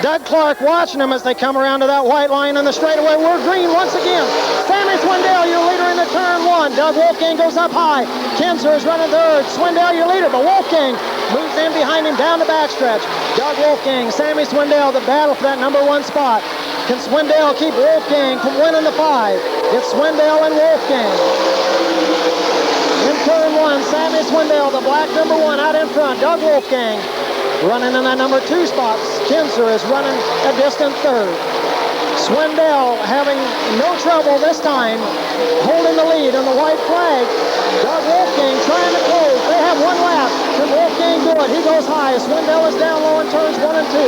Speaker 9: Doug Clark watching them as they come around to that white line on the straightaway. We're green once again. Sammy Swindell, your leader in the turn 1. Doug Wolfgang goes up high. Kinzer is running 3rd. Swindell, your leader, but Wolfgang moves in behind him down the backstretch. Doug Wolfgang, Sammy Swindell, the battle for that number 1 spot. Can Swindell keep Wolfgang from winning the 5? It's Swindell and Wolfgang. In turn 1, Sammy Swindell, the black number 1 out in front. Doug Wolfgang running in that number 2 spot. Kinzer is running a distant 3rd. Swindell having no trouble this time, holding the lead on the white flag. Doug Wolfgang trying to close. They have 1 lap. Can Wolfgang do it? He goes high. Swindell is down low in turns 1 and 2.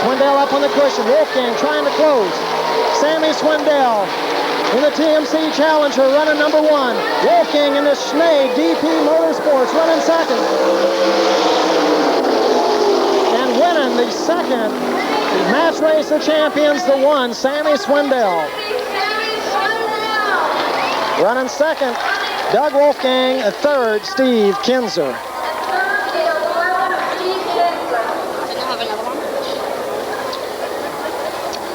Speaker 9: Swindell up on the cushion. Wolfgang trying to close. Sammy Swindell in the TMC Challenger running number 1. Wolfgang in the Schnee DP Motorsports running 2nd. Winning the 2nd match race of champions, the 1, Sammy Swindell.
Speaker 10: Sammy Swindell.
Speaker 9: Running second, Doug Wolfgang. And third, Steve Kinzer.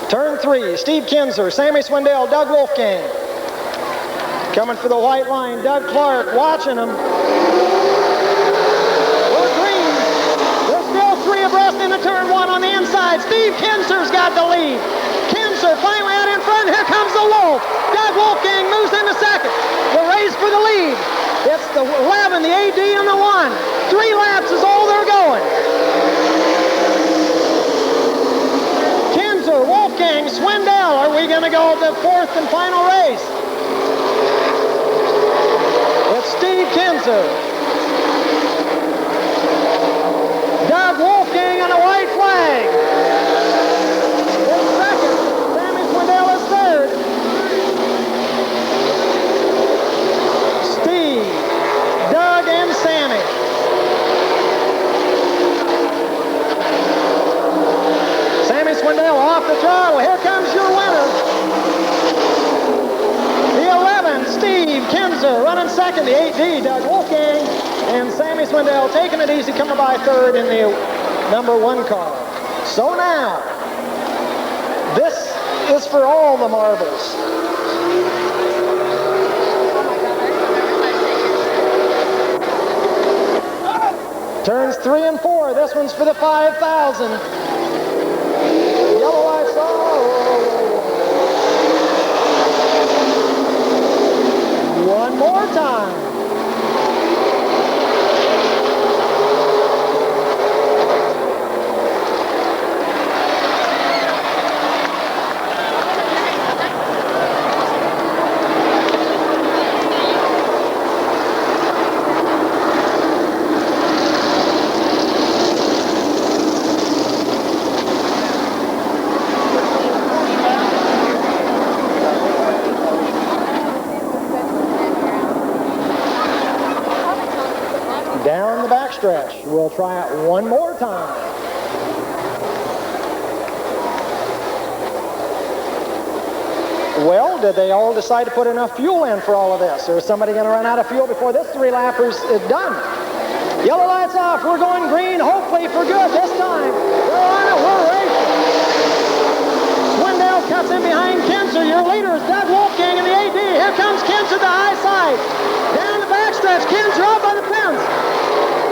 Speaker 9: Turn 3, Steve Kinzer, Sammy Swindell, Doug Wolfgang. Coming for the white line, Doug Clark watching him. We're green. There's still 3 abreast into turn 1 on the inside. Steve Kinzer's got the lead. Kinzer finally out in front. Here comes the Wolf. Doug Wolfgang moves into second. The race for the lead. It's the 11, the AD, and the 1. 3 laps is all they're going. Kinzer, Wolfgang, Swindell. Are we going to go the 4th and final race? It's Steve Kinzer. Doug Wolfgang on a white flag. In second. Sammy Swindell is third. Steve, Doug, and Sammy. Sammy Swindell off the throttle. Here comes your winner. The 11, Steve Kinzer, running second. The 8D, Doug Wolfgang. And Sammy Swindell taking it easy, coming by third in the number 1 car. So now, this is for all the marbles. Turns 3 and 4. This one's for the 5,000. Yellow lights on. One more time. Down the backstretch. We'll try it one more time. Well, did they all decide to put enough fuel in for all of this? Or is somebody going to run out of fuel before this 3 lappers is done? Yellow lights off. We're going green, hopefully for good this time. We're on it. We're racing. Swindell cuts in behind Kinzer. Your leader is Doug Wolfgang in the AD. Here comes Kinzer the high side. Down the backstretch. Kinzer up by the fence.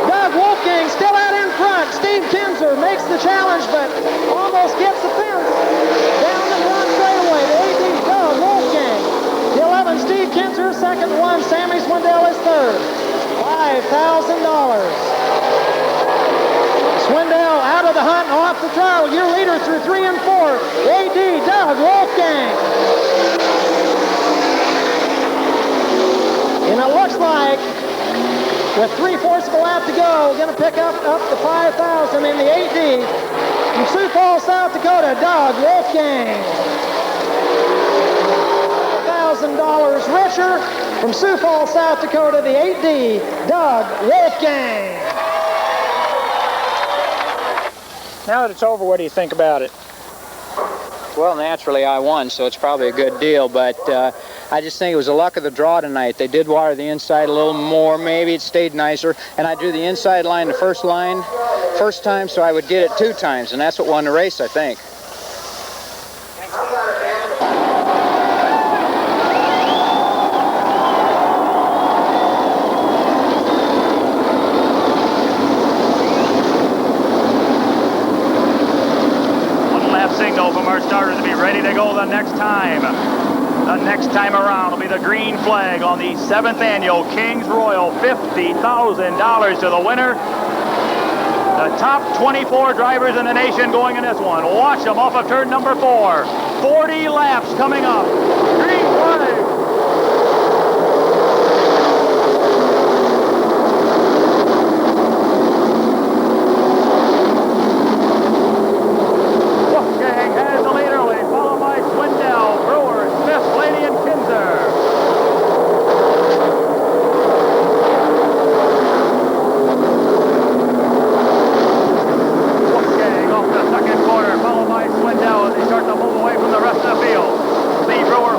Speaker 9: Doug Wolfgang still out in front. Steve Kinzer makes the challenge, but almost gets the fence. Down the front straightaway. The AD, Doug Wolfgang. The 11, Steve Kinzer, second 1. Sammy Swindell is third. $5,000. Swindell out of the hunt and off the throttle. Your leader through 3 and 4. AD, Doug Wolfgang. And it looks like, with 3/4 of a lap to go, going to pick up the 5,000 in the 8D. From Sioux Falls, South Dakota, Doug Wolfgang. $1,000 richer. From Sioux Falls, South Dakota, the 8D, Doug Wolfgang.
Speaker 6: Now that it's over, what do you think about it?
Speaker 2: Well, naturally I won, so it's probably a good deal, but I just think it was the luck of the draw tonight. They did wire the inside a little more. Maybe it stayed nicer. And I drew the inside line the first time, so I would get it 2 times, and that's what won the race, I think.
Speaker 11: One lap signal from our starters to be ready to go the next time. The next time around will be the green flag on the 7th annual Kings Royal. $50,000 to the winner. The top 24 drivers in the nation going in this one. Watch them off of turn number 4. 40 laps coming up. Green flag. Wolfgang has the leader lead, followed by Swindell, Brewer, Smith, Blaney, and Kinzer. Wolfgang off the second corner, followed by Swindell as they start to move away from the rest of the field. Lee Brewer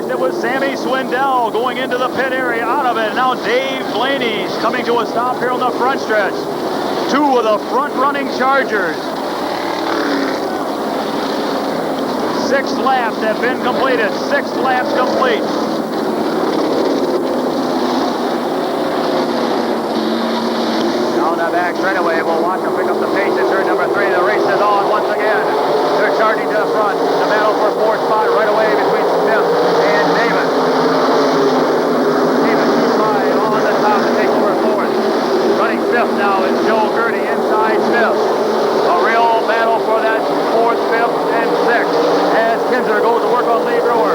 Speaker 11: First, it was Sammy Swindell going into the pit area, out of it. Now Dave Blaney's coming to a stop here on the front stretch. Two of the front-running Chargers. 6 laps have been completed. 6 laps complete. Down the back straightaway, we'll watch them pick up the pace in turn number 3. The race is on once again. They're charging to the front. The battle for 4th spot right away between Smith and Davis. Davis too high on the top to take over 4th. Running 5th now is Joe Gertie inside Smith. A real battle for that 4th, 5th, and 6th as Kinzer goes to work on Lee Brewer.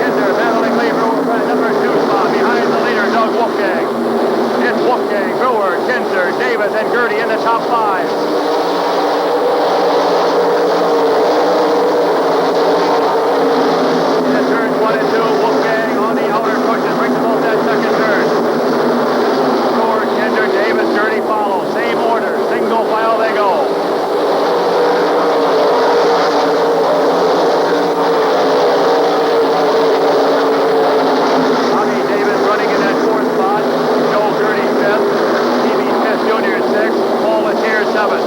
Speaker 11: Kinzer battling Lee Brewer for the number 2 spot behind the leader, Doug Wolfgang. It's Wolfgang, Brewer, Kinzer, Davis, and Gertie in the top 5. In turns 1 and 2, Wolfgang on the outer cushion, brings them off that second turn. Brewer, Kinzer, Davis, Gertie follow. Same order, single file they go. Tommy Davis running in that 4th spot. Joe Gertie 5th. Stevie Smith Jr. 6th. Paul Latier 7th.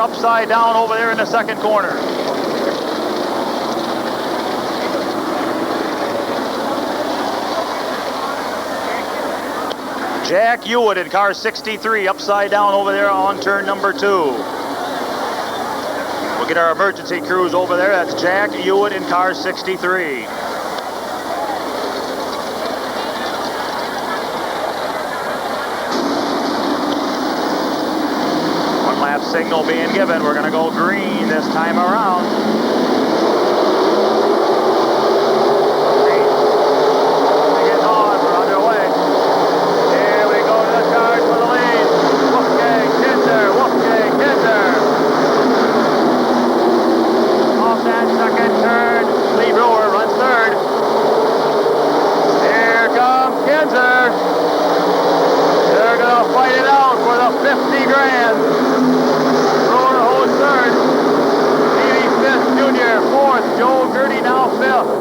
Speaker 11: Upside down over there in the second corner. Jack Hewitt in car 63 upside down over there on turn number 2. get our emergency crews over there. That's Jack Hewitt in car 63. One lap signal being given. We're going to go green this time around. Getting on. We're underway. Here we go to the charge for the lead. Wolfgang, Kinzer, Wolfgang, Kinzer. Off that second turn, Lee Brewer runs third. Here comes Kinzer. They're going to fight it out for the 50 grand. Brewer holds third. Stevie Smith Jr. fourth. Joe Gertie now fifth.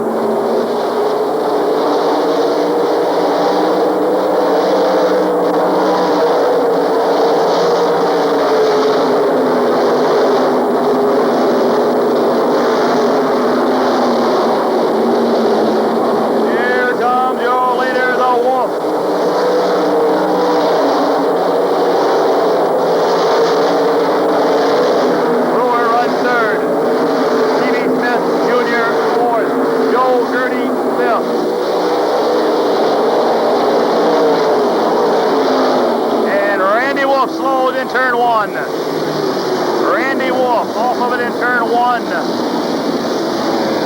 Speaker 11: Turn one. Randy Wolf off of it in turn one.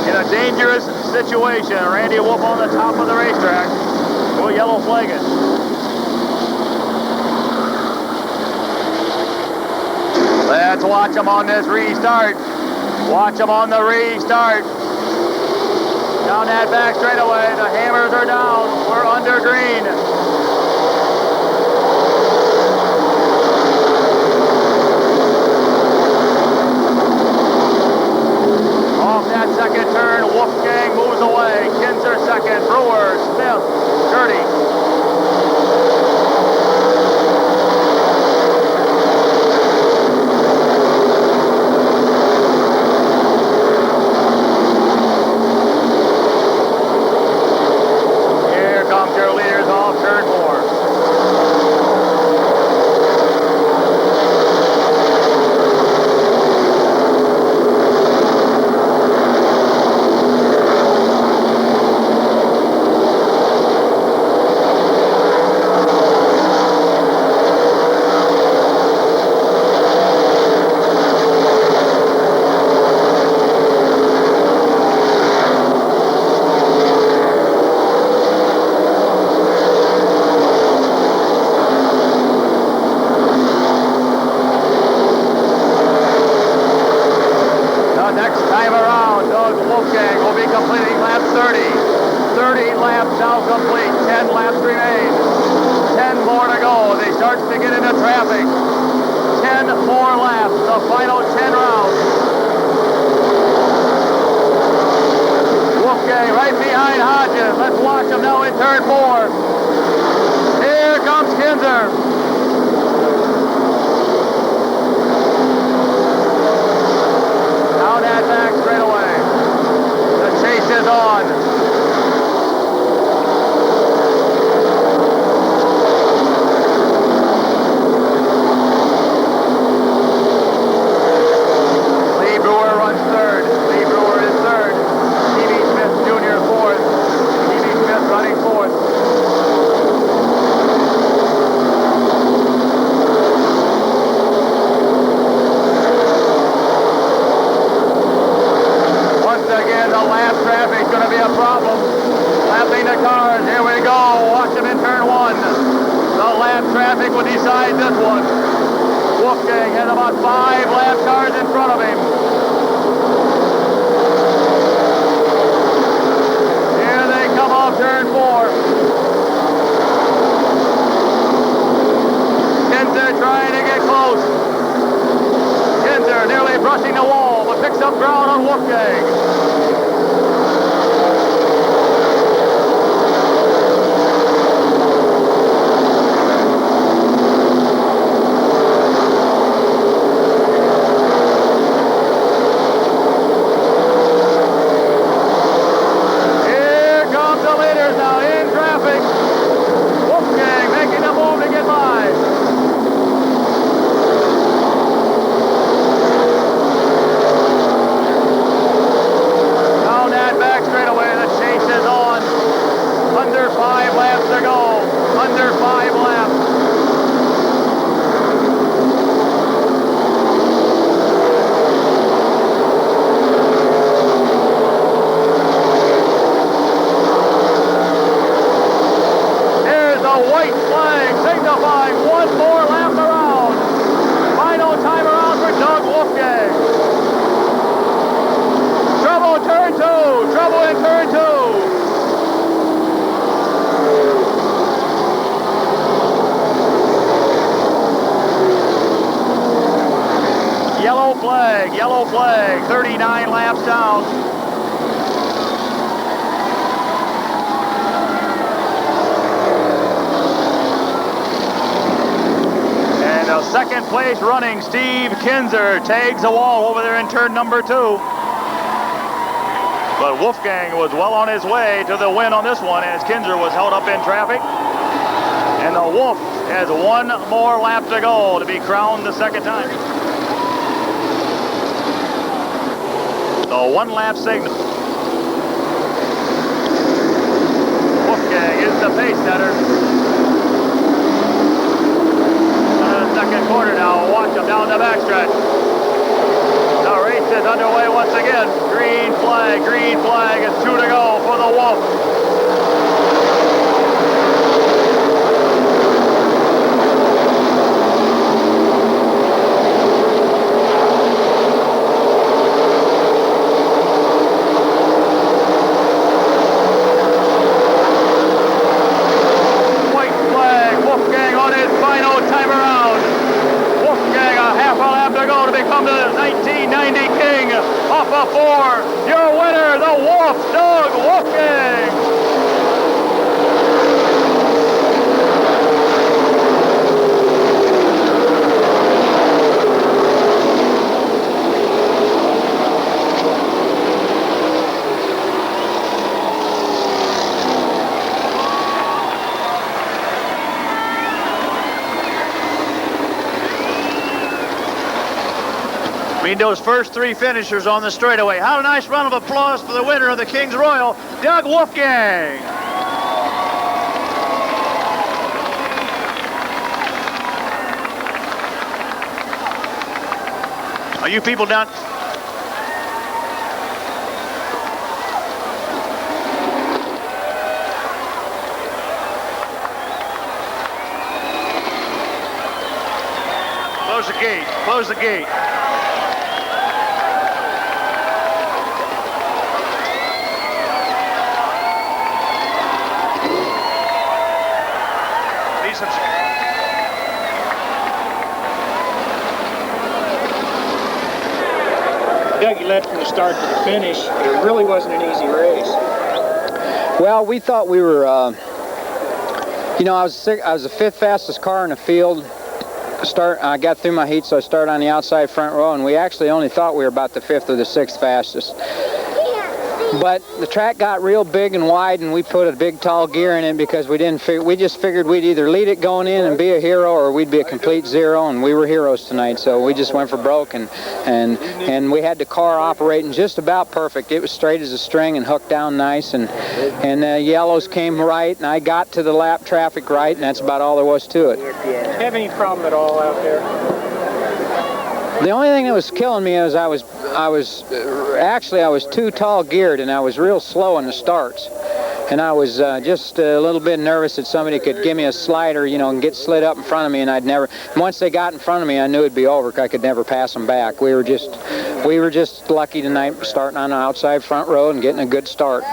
Speaker 11: In a dangerous situation. Randy Wolf on the top of the racetrack. We'll yellow flag it. Let's watch him on this restart. Watch him on the restart. Down that back straightaway. The hammers are down. We're under green. Second turn, Wolfgang moves away. Kinzer second, Brewer, Smith, Gertie. Here comes your leaders off turn four. yellow flag, 39 laps down. And a second place running Steve Kinzer tags the wall over there in turn number 2. But Wolfgang was well on his way to the win on this one as Kinzer was held up in traffic. And the Wolf has one more lap to go to be crowned the second time. The one-lap signal. Wolfgang is the pace setter. Second quarter now. Watch him down the backstretch. The race is underway once again. Green flag, green flag. It's 2 to go for the Wolf. Your winner, the Wolf, Doug Wolfgang. Between those first 3 finishers on the straightaway. How a nice round of applause for the winner of the King's Royal, Doug Wolfgang. Are you people down? Close the gate. Close the gate.
Speaker 6: Doug, you led from the start to the finish. It really wasn't an easy race.
Speaker 7: Well, we thought we were, you know, I was the 5th fastest car in the field. I got through my heat, so I started on the outside front row, and we actually only thought we were about the 5th or the 6th fastest. But the track got real big and wide, and we put a big tall gear in it because we just figured we'd either lead it going in and be a hero, or we'd be a complete zero, and we were heroes tonight. So we just went for broke, and we had the car operating just about perfect. It was straight as a string and hooked down nice, and the yellows came right, and I got to the lap traffic right, and that's about all there was to it.
Speaker 6: Have any problem at all out there?
Speaker 7: The only thing that was killing me is I was too tall geared, and I was real slow in the starts, and I was just a little bit nervous that somebody could give me a slider, you know, and get slid up in front of me, and once they got in front of me, I knew it'd be over. I could never pass them back. We were just lucky tonight, starting on the outside front row and getting a good start.
Speaker 6: You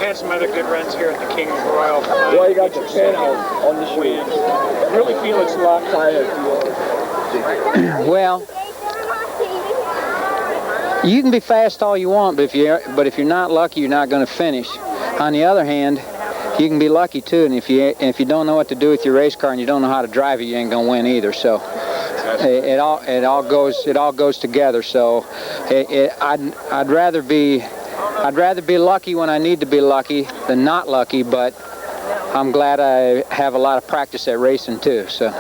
Speaker 6: had some other good runs here at the King's Royal.
Speaker 12: Well, you got the pin out on the shoe. I really feel it's lopsided.
Speaker 7: Well, you can be fast all you want, but if you're not lucky, you're not going to finish. On the other hand, you can be lucky too, and if you don't know what to do with your race car and you don't know how to drive it, you ain't going to win either. So it all goes together. So I'd rather be lucky when I need to be lucky than not lucky, but I'm glad I have a lot of practice at racing too. So.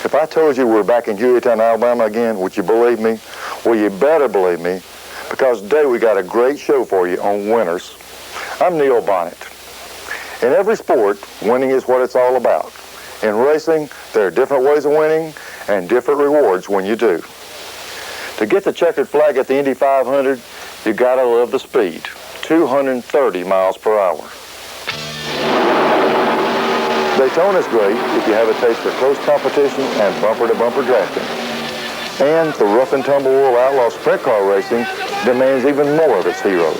Speaker 13: If I told you we're back in Hueytown, Alabama again, would you believe me? Well, you better believe me, because today we got a great show for you on winners. I'm Neil Bonnet. In every sport, winning is what it's all about. In racing, there are different ways of winning and different rewards when you do. To get the checkered flag at the Indy 500, You gotta love the speed, 230 miles per hour. Daytona's great if you have a taste for close competition and bumper-to-bumper drafting. And the rough and tumble world outlaw sprint car racing demands even more of its heroes.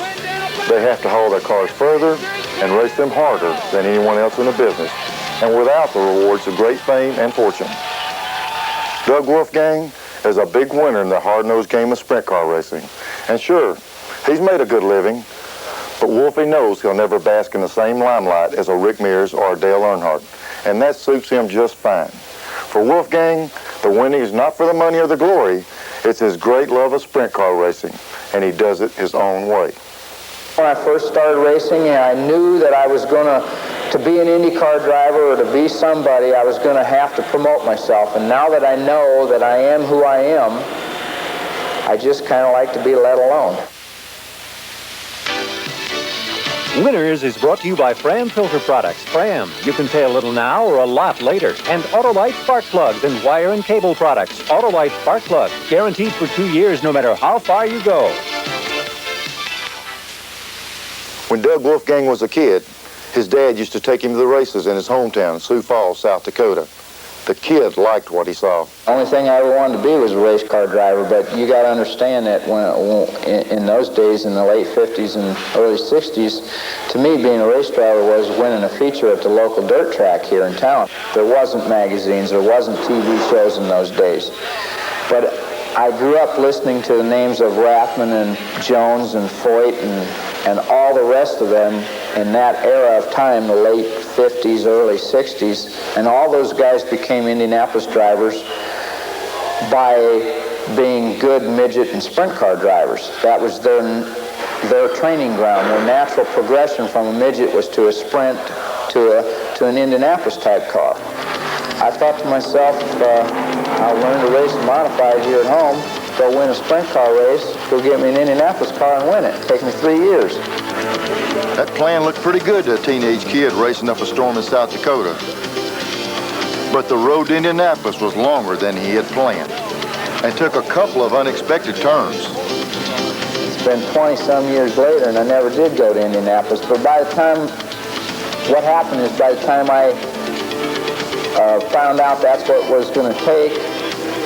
Speaker 13: They have to haul their cars further and race them harder than anyone else in the business, and without the rewards of great fame and fortune. Doug Wolfgang is a big winner in the hard-nosed game of sprint car racing. And sure, he's made a good living, but Wolfie knows he'll never bask in the same limelight as a Rick Mears or a Dale Earnhardt, and that suits him just fine. For Wolfgang, the winning is not for the money or the glory, it's his great love of sprint car racing, and he does it his own way.
Speaker 7: When I first started racing, I knew that I was going to be an IndyCar driver or to be somebody, I was going to have to promote myself. And now that I know that I am who I am, I just kind of like to be let alone.
Speaker 14: Winners is brought to you by Fram Filter Products. Fram, you can pay a little now or a lot later. And Autolite Spark Plugs and wire and cable products. Autolite Spark Plug, guaranteed for 2 years no matter how far you go.
Speaker 13: When Doug Wolfgang was a kid, his dad used to take him to the races in his hometown, Sioux Falls, South Dakota. The kid liked what he saw.
Speaker 2: The only thing I ever wanted to be was a race car driver, but you got to understand that in those days, in the late 50s and early 60s, to me, being a race driver was winning a feature at the local dirt track here in town. There wasn't magazines, there wasn't TV shows in those days. But I grew up listening to the names of Rathman and Jones and Foyt and all the rest of them in that era of time, the late 50s, early 60s, and all those guys became Indianapolis drivers by being good midget and sprint car drivers. That was their training ground. Their natural progression from a midget was to a sprint to an Indianapolis type car. I thought to myself, I'll learn to race modified here at home, go win a sprint car race, go get me an Indianapolis car and win it. It'll take me 3 years.
Speaker 13: That plan looked pretty good to a teenage kid racing up a storm in South Dakota. But the road to Indianapolis was longer than he had planned and took a couple of unexpected turns.
Speaker 2: It's been 20-some years later and I never did go to Indianapolis, but by the time, what happened is by the time I found out that's what it was going to take,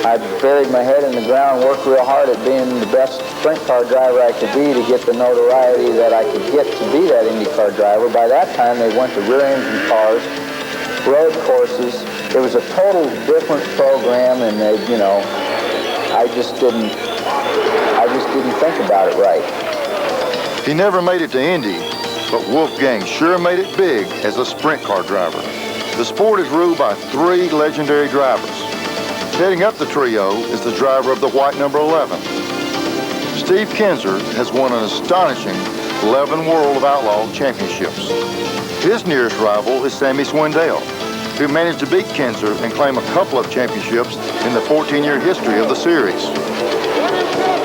Speaker 2: I buried my head in the ground, worked real hard at being the best sprint car driver I could be to get the notoriety that I could get to be that IndyCar driver. By that time, they went to rear engine cars, road courses. It was a total different program, and they, I just didn't think about it right.
Speaker 13: He never made it to Indy, but Wolfgang sure made it big as a sprint car driver. The sport is ruled by 3 legendary drivers. Heading up the trio is the driver of the white number 11. Steve Kinzer has won an astonishing 11 World of Outlaw championships. His nearest rival is Sammy Swindell, who managed to beat Kinzer and claim a couple of championships in the 14-year history of the series.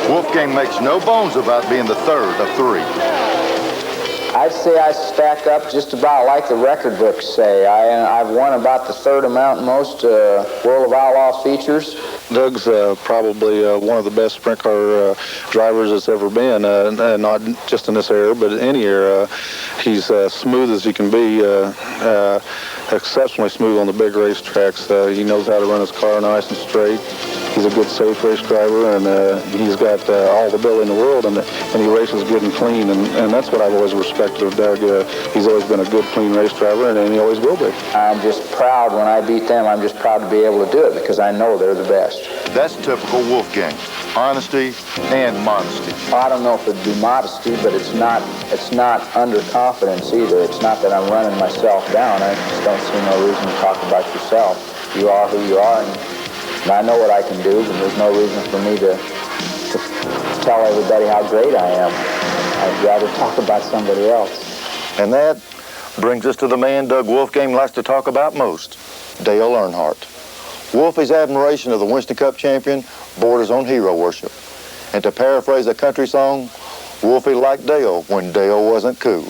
Speaker 13: Wolfgang makes no bones about being the third of 3.
Speaker 2: I'd say I stack up just about like the record books say. I've won about the third amount in most World of Outlaw features.
Speaker 15: Doug's probably one of the best sprint car drivers that's ever been, not just in this era, but in any era. He's smooth as he can be, exceptionally smooth on the big racetracks. He knows how to run his car nice and straight. He's a good, safe race driver, and he's got all the ability in the world, and he races good and clean, and that's what I've always respected of Doug. He's always been a good, clean race driver, and he always will be.
Speaker 2: I'm just proud when I beat them. I'm just proud to be able to do it because I know they're the best.
Speaker 13: That's typical Wolfgang, honesty and modesty.
Speaker 2: I don't know if it'd be modesty, but it's not underconfidence either. It's not that I'm running myself down. I just don't see no reason to talk about yourself. You are who you are, and I know what I can do, but there's no reason for me to tell everybody how great I am. I'd rather talk about somebody else.
Speaker 13: And that brings us to the man Doug Wolfgang likes to talk about most, Dale Earnhardt. Wolfie's admiration of the Winston Cup champion borders on hero worship. And to paraphrase a country song, Wolfie liked Dale when Dale wasn't cool.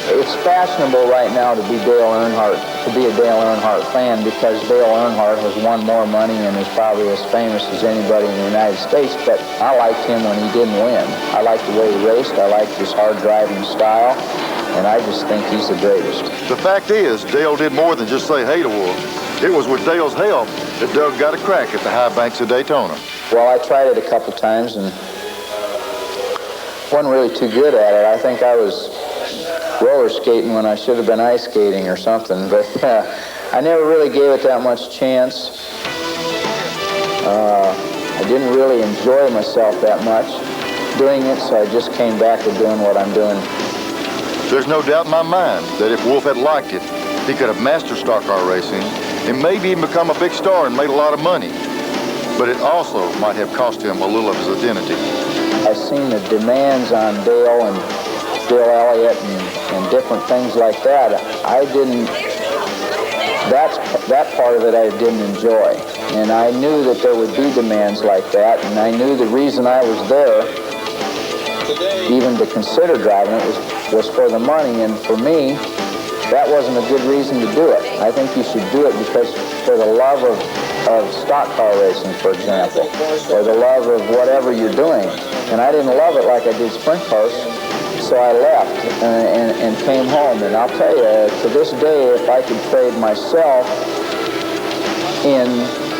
Speaker 2: It's fashionable right now to be Dale Earnhardt. to be a Dale Earnhardt fan because Dale Earnhardt has won more money and is probably as famous as anybody in the United States, but I liked him when he didn't win. I liked the way he raced, I liked his hard driving style, and I just think he's the greatest.
Speaker 13: The fact is, Dale did more than just say hey to Wolf. It was with Dale's help that Doug got a crack at the high banks of Daytona.
Speaker 2: Well, I tried it a couple times and wasn't really too good at it. I think I was roller skating when I should have been ice skating or something, but I never really gave it that much chance. I didn't really enjoy myself that much doing it, so I just came back to doing what I'm doing.
Speaker 13: There's no doubt in my mind that if Wolf had liked it, he could have mastered stock car racing and maybe even become a big star and made a lot of money. But it also might have cost him a little of his identity.
Speaker 2: I've seen the demands on Dale and Bill Elliott and different things like that. That part of it I didn't enjoy. And I knew that there would be demands like that, and I knew the reason I was there, even to consider driving it, was for the money, and for me, that wasn't a good reason to do it. I think you should do it because for the love of stock car racing, for example, or the love of whatever you're doing. And I didn't love it like I did sprint cars, so I left and came home. And I'll tell you, to this day, if I could trade myself in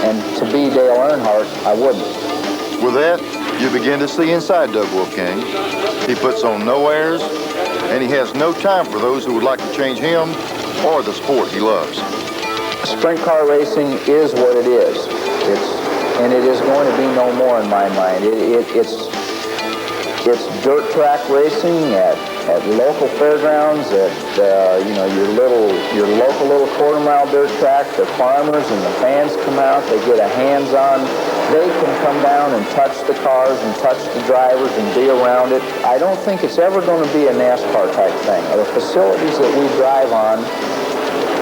Speaker 2: and to be Dale Earnhardt, I wouldn't.
Speaker 13: With that, you begin to see inside Doug Wolfgang. He puts on no airs, and he has no time for those who would like to change him or the sport he loves.
Speaker 2: Sprint car racing is what it is. And it is going to be no more in my mind. It's dirt track racing at local fairgrounds, at your local little quarter-mile dirt track. The farmers and the fans come out. They get a hands-on. They can come down and touch the cars and touch the drivers and be around it. I don't think it's ever going to be a NASCAR type thing. The facilities that we drive on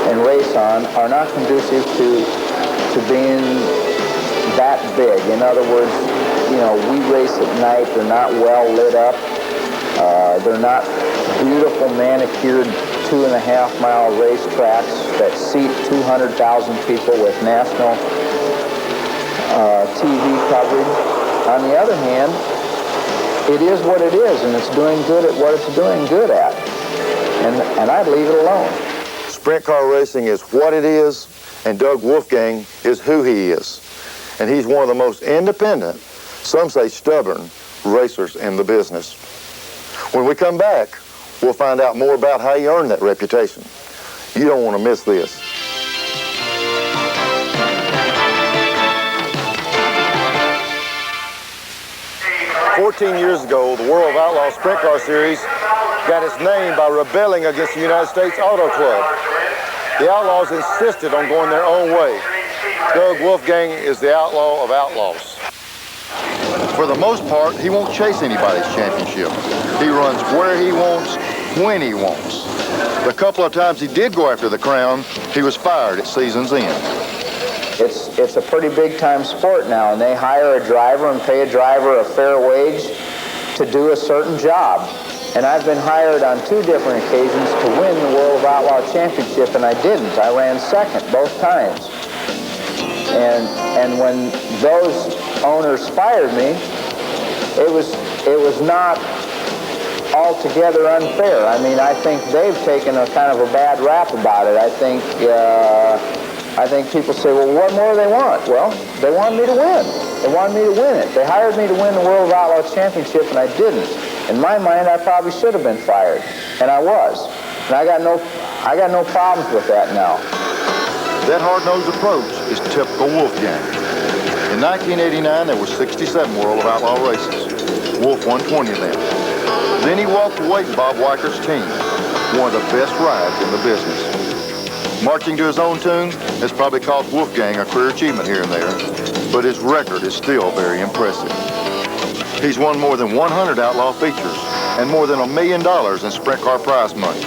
Speaker 2: and race on are not conducive to being that big. In other words, we race at night. They're not well lit up. They're not beautiful manicured 2.5-mile racetracks that seat 200,000 people with national TV coverage. On the other hand, it is what it is, and it's doing good at what it's doing good at. And I'd leave it alone.
Speaker 13: Sprint car racing is what it is, and Doug Wolfgang is who he is. And he's one of the most independent, some say stubborn, racers in the business. When we come back, we'll find out more about how he earned that reputation. You don't want to miss this. "14 years ago, the World of Outlaws Sprint Car Series got its name by rebelling against the United States Auto Club. The Outlaws insisted on going their own way. Doug Wolfgang is the outlaw of outlaws. For the most part, he won't chase anybody's championship. He runs where he wants, when he wants. The couple of times he did go after the crown, he was fired at season's end.
Speaker 2: It's a pretty big-time sport now, and they hire a driver and pay a driver a fair wage to do a certain job. And I've been hired on 2 different occasions to win the World of Outlaw Championship, and I didn't. I ran second both times. And when those owners fired me, it was not altogether unfair. I mean, I think they've taken a kind of a bad rap about it. I think people say, well, what more do they want? Well, they wanted me to win. They wanted me to win it. They hired me to win the World of Outlaw Championship, and I didn't. In my mind, I probably should have been fired, and I was. And I got no problems with that now.
Speaker 13: That hard-nosed approach is typical Wolfgang. In 1989, there were 67 World of Outlaw races. Wolf won 20 of them. Then he walked away from Bob Weicher's team, one of the best rides in the business. Marching to his own tune has probably cost Wolfgang a career achievement here and there, but his record is still very impressive. He's won more than 100 outlaw features and more than $1 million in sprint car prize money.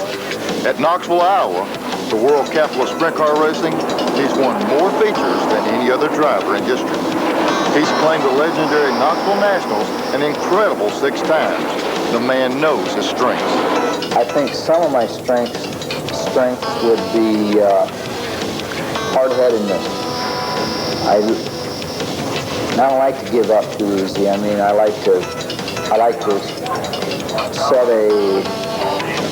Speaker 13: At Knoxville, Iowa, the world capital of sprint car racing, he's won more features than any other driver in history. He's claimed the legendary Knoxville Nationals an incredible 6 times. The man knows his strengths.
Speaker 2: I think some of my strengths would be hard-headedness. I don't like to give up too easy. I mean, I like to set a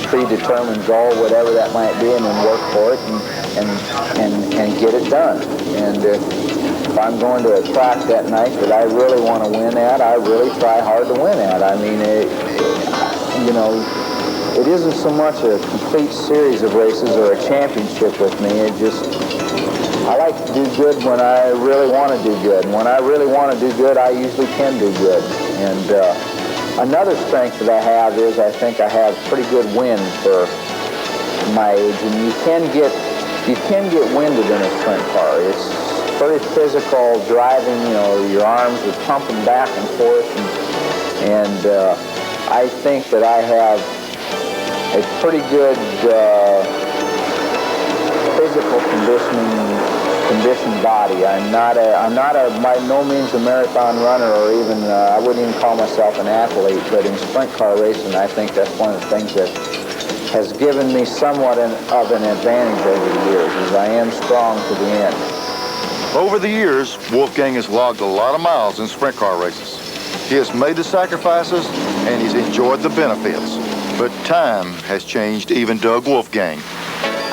Speaker 2: predetermined goal, whatever that might be, and then work for it and get it done. And if I'm going to a track that night that I really want to win at, I really try hard to win at. I mean, you know, it isn't so much a complete series of races or a championship with me. It just, I like to do good when I really want to do good. And when I really want to do good, I usually can do good. And another strength that I have is I think I have pretty good wind for my age. And you can get winded in a sprint car. It's pretty physical driving. You know, your arms are pumping back and forth. And I think that I have a pretty good physical conditioned body. I'm not by no means a marathon runner, or even I wouldn't even call myself an athlete. But in sprint car racing, I think that's one of the things that has given me somewhat of an advantage over the years, is I am strong to the end.
Speaker 13: Over the years, Wolfgang has logged a lot of miles in sprint car races. He has made the sacrifices and he's enjoyed the benefits. But time has changed even Doug Wolfgang.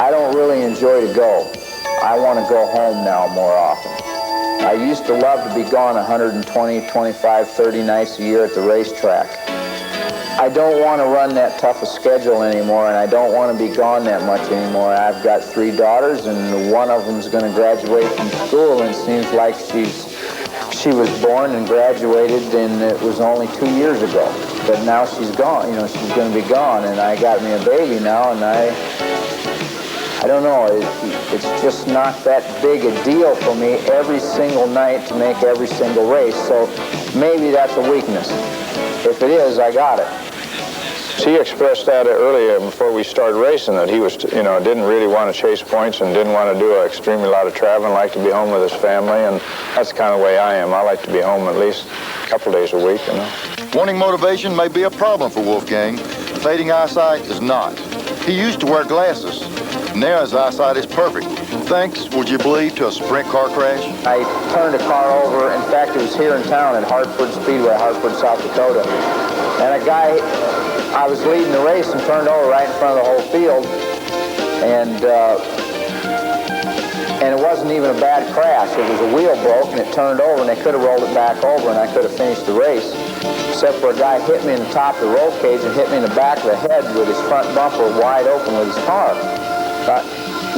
Speaker 2: I don't really enjoy to go. I want to go home now more often. I used to love to be gone 120, 25, 30 nights a year at the racetrack. I don't want to run that tough a schedule anymore, and I don't want to be gone that much anymore. I've got 3 daughters, and one of them's going to graduate from school, and it seems like she was born and graduated, and it was only 2 years ago. But now she's gone. You know, she's going to be gone, and I got me a baby now, and I don't know. It's just not that big a deal for me every single night to make every single race. So maybe that's a weakness. If it is, I got it.
Speaker 16: He expressed that earlier before we started racing, that he was, you know, didn't really want to chase points and didn't want to do an extremely lot of traveling, liked to be home with his family, and that's the kind of way I am. I like to be home at least a couple days a week, you know.
Speaker 13: Wanting motivation may be a problem for Wolfgang. Fading eyesight is not. He used to wear glasses. Now his eyesight is perfect. Thanks, would you believe, to a sprint car crash?
Speaker 2: I turned a car over. In fact, it was here in town at Hartford Speedway, Hartford, South Dakota. And a guy, I was leading the race and turned over right in front of the whole field. And it wasn't even a bad crash. It was a wheel broke and it turned over, and they could have rolled it back over and I could have finished the race. Except for a guy hit me in the top of the roll cage and hit me in the back of the head with his front bumper wide open with his car.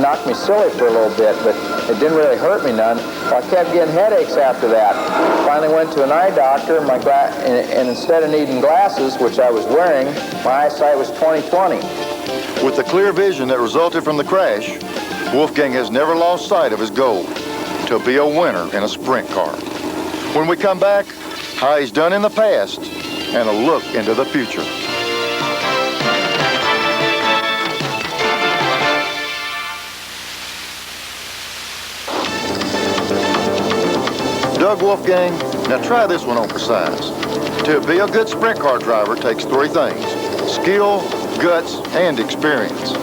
Speaker 2: Knocked me silly for a little bit, but it didn't really hurt me none. I kept getting headaches after that. Finally went to an eye doctor, and instead of needing glasses, which I was wearing, my eyesight was 20/20.
Speaker 13: With the clear vision that resulted from the crash, Wolfgang has never lost sight of his goal, to be a winner in a sprint car. When we come back, how he's done in the past, and a look into the future. Doug Wolfgang, now try this one on for size. To be a good sprint car driver takes 3 things: skill, guts, and experience.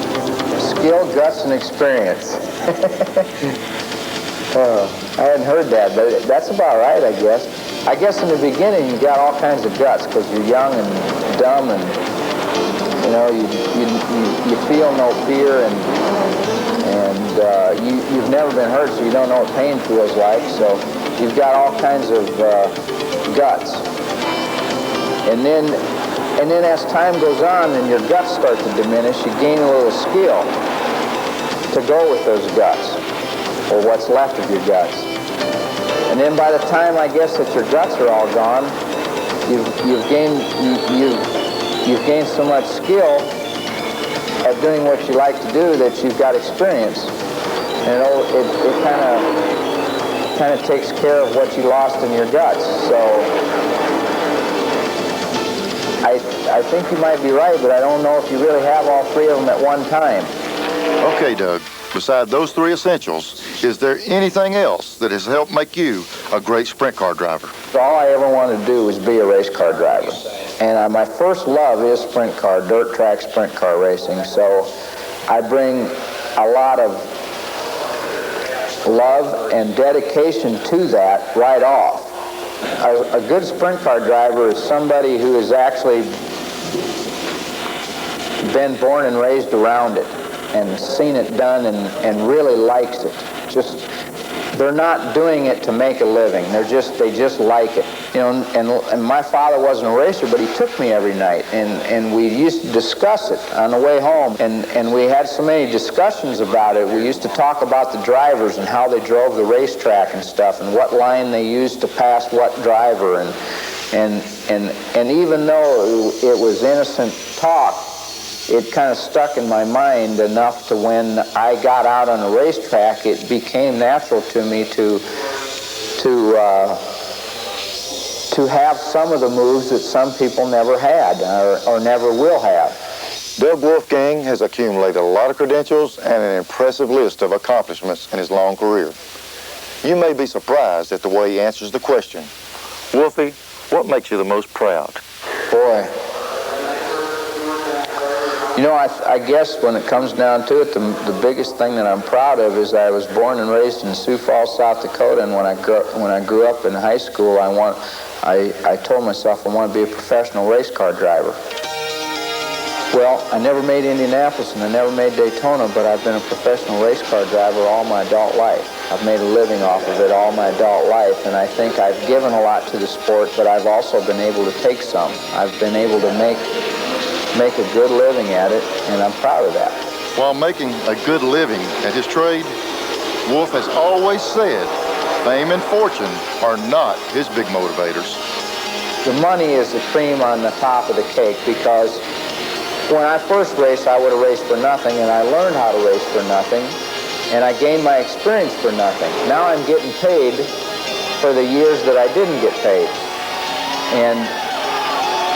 Speaker 2: Skill, guts, and experience. I hadn't heard that, but that's about right, I guess. I guess in the beginning you got all kinds of guts because you're young and dumb, and you know you feel no fear, and you've never been hurt, so you don't know what pain feels like. So you've got all kinds of guts, and then as time goes on and your guts start to diminish, you gain a little skill to go with those guts, or what's left of your guts. And then by the time, I guess, that your guts are all gone, you've gained so much skill at doing what you like to do that you've got experience, and it kind of takes care of what you lost in your guts. So I think you might be right, but I don't know if you really have all 3 of them at one time.
Speaker 13: Okay, Doug. Beside those 3 essentials, is there anything else that has helped make you a great sprint car driver?
Speaker 2: All I ever wanted to do was be a race car driver. And my first love is sprint car, dirt track sprint car racing. So I bring a lot of love and dedication to that right off. A good sprint car driver is somebody who has actually been born and raised around it and seen it done and really likes it. They're not doing it to make a living. They just like it. You know, and my father wasn't a racer, but he took me every night, and we used to discuss it on the way home, and we had so many discussions about it. We used to talk about the drivers and how they drove the racetrack and stuff, and what line they used to pass what driver, and even though it was innocent talk, it kind of stuck in my mind enough to when I got out on a racetrack, it became natural to me to have some of the moves that some people never had or never will have.
Speaker 13: Doug Wolfgang has accumulated a lot of credentials and an impressive list of accomplishments in his long career. You may be surprised at the way he answers the question. Wolfie, what makes you the most proud?
Speaker 2: Boy. You know, I guess when it comes down to it, the biggest thing that I'm proud of is I was born and raised in Sioux Falls, South Dakota, and when I grew up in high school, I told myself I want to be a professional race car driver. Well, I never made Indianapolis and I never made Daytona, but I've been a professional race car driver all my adult life. I've made a living off of it all my adult life, and I think I've given a lot to the sport, but I've also been able to take some. I've been able to make a good living at it, and I'm proud of that.
Speaker 13: While making a good living at his trade, Wolf has always said fame and fortune are not his big motivators.
Speaker 2: The money is the cream on the top of the cake, because when I first raced, I would have raced for nothing, and I learned how to race for nothing, and I gained my experience for nothing. Now I'm getting paid for the years that I didn't get paid.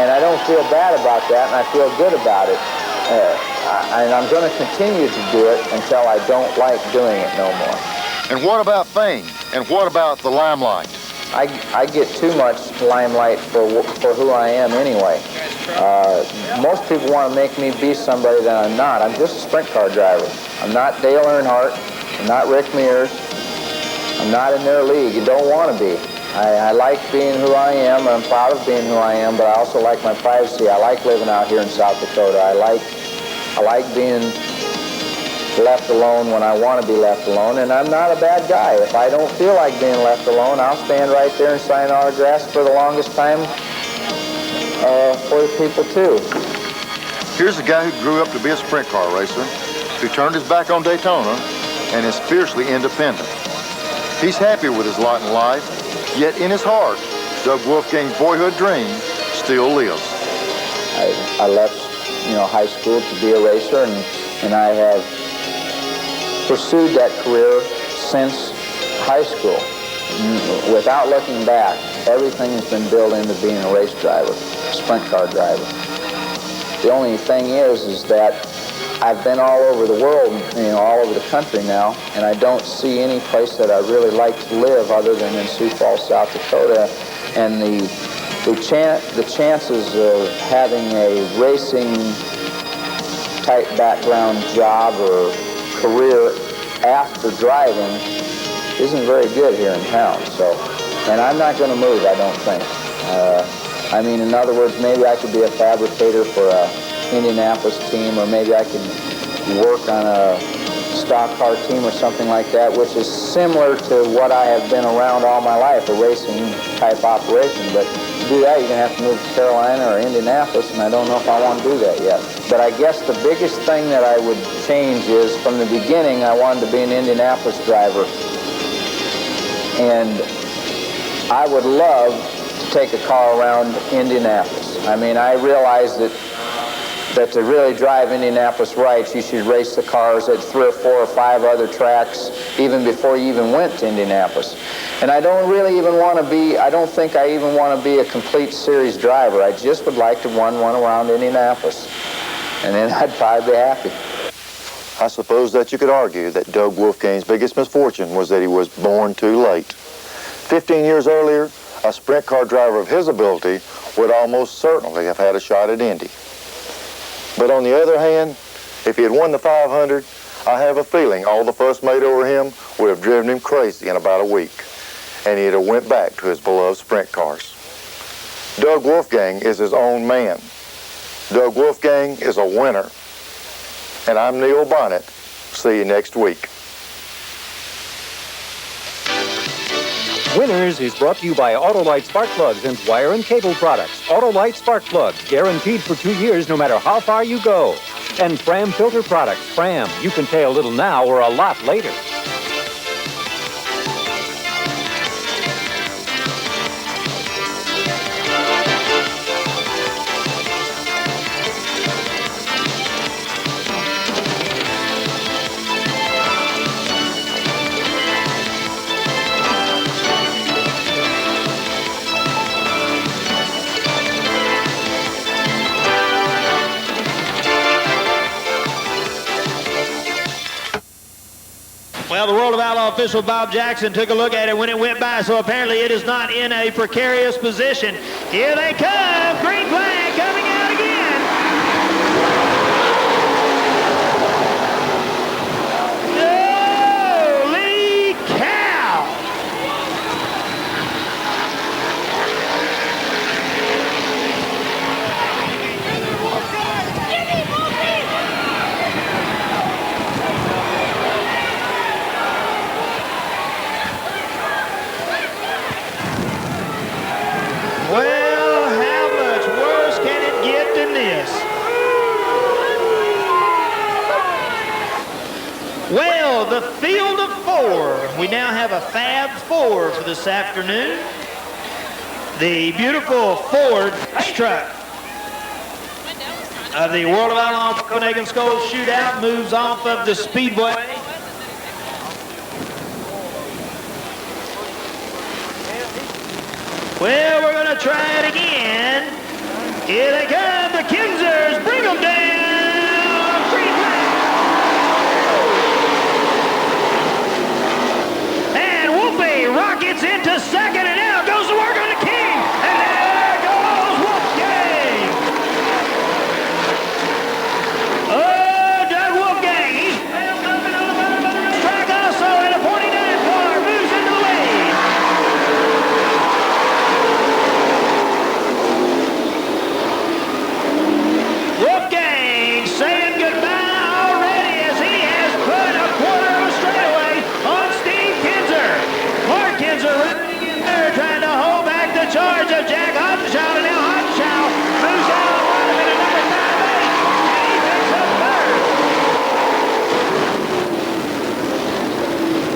Speaker 2: And I don't feel bad about that, and I feel good about it. And I'm going to continue to do it until I don't like doing it no more.
Speaker 13: And what about fame? And what about the limelight?
Speaker 2: I get too much limelight for who I am anyway. Most people want to make me be somebody that I'm not. I'm just a sprint car driver. I'm not Dale Earnhardt. I'm not Rick Mears. I'm not in their league. You don't want to be. I like being who I am, and I'm proud of being who I am, but I also like my privacy. I like living out here in South Dakota. I like being left alone when I want to be left alone, and I'm not a bad guy. If I don't feel like being left alone, I'll stand right there and sign autographs for the longest time for the people, too.
Speaker 13: Here's a guy who grew up to be a sprint car racer, who turned his back on Daytona, and is fiercely independent. He's happy with his lot in life, yet in his heart, Doug Wolfgang's boyhood dream still lives.
Speaker 2: I left, high school to be a racer, and I have pursued that career since high school. Without looking back, everything has been built into being a race driver, a sprint car driver. The only thing is that I've been all over the world, all over the country now, and I don't see any place that I really like to live other than in Sioux Falls, South Dakota. And the chances of having a racing type background job or career after driving isn't very good here in town. So, and I'm not going to move, I don't think. In other words, maybe I could be a fabricator for a Indianapolis team, or maybe I could work on a stock car team or something like that, which is similar to what I have been around all my life, a racing type operation. But to do that, you're going to have to move to Carolina or Indianapolis, and I don't know if I want to do that yet. But I guess the biggest thing that I would change is, from the beginning, I wanted to be an Indianapolis driver. And I would love to take a car around Indianapolis. I realize that to really drive Indianapolis right, you should race the cars at 3 or 4 or 5 other tracks even before you even went to Indianapolis. And I don't think I even want to be a complete series driver. I just would like to run one around Indianapolis. And then I'd probably be happy.
Speaker 13: I suppose that you could argue that Doug Wolfgang's biggest misfortune was that he was born too late. 15 years earlier, a sprint car driver of his ability would almost certainly have had a shot at Indy. But on the other hand, if he had won the 500, I have a feeling all the fuss made over him would have driven him crazy in about a week, and he'd have went back to his beloved sprint cars. Doug Wolfgang is his own man. Doug Wolfgang is a winner. And I'm Neil Bonnet. See you next week.
Speaker 14: Winners is brought to you by Autolite Spark Plugs and Wire and Cable Products. Autolite Spark Plugs, guaranteed for 2 years no matter how far you go. And Fram Filter Products. Fram, you can pay a little now or a lot later.
Speaker 8: Well, the World of Outlaw official Bob Jackson took a look at it when it went by, so apparently it is not in a precarious position. Here they come. Green flag coming out again. Holy cow! Well, how much worse can it get than this? Well, the field of four. We now have a Fab Four for this afternoon. The beautiful Ford truck of the World of Outlaw Copenhagen Skulls Shootout moves off of the speedway. Well, we're going to try it again. Here they come, the Kinzers. Bring them down. Green flag. And Wolfie rockets into second, and now goes to work on the King. And there goes Wolfgang. Oh, Doug Wolfgang. He's up and on the track also, and a 49 car moves into the lead. Wolfgang saying goodbye already as he has put a quarter of a straightaway on Steve Kinzer. Mark Kinzer running in there trying to hold back the charge of Jack Hottenshaw, and now Hottenshaw moves out of the bottom in another 5-8, and he picks up third.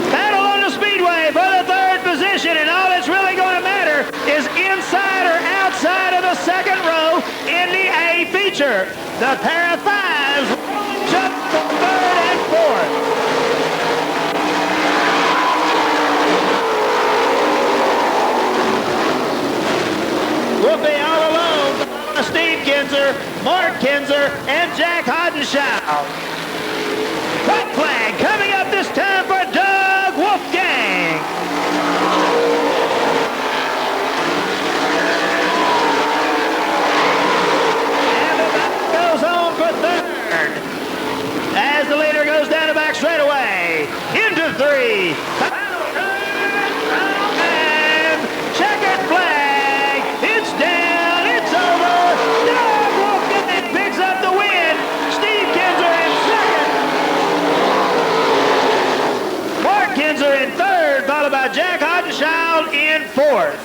Speaker 8: Battle on the speedway for the third position, and all that's really going to matter is inside or outside of the second row in the A feature. The pair of fives jump from third and fourth. Whoopi all alone. Steve Kinzer, Mark Kinzer, and Jack Hottenshaw. White flag coming up this time for Doug Wolfgang. Goes on for third as the leader goes down the back straightaway into three. And checkered flag. It's down. It's over. Doug Wolfgang picks up the win. Steve Kinzer in second. Mark Kinzer in third, followed by Jack Hottenshaw in fourth.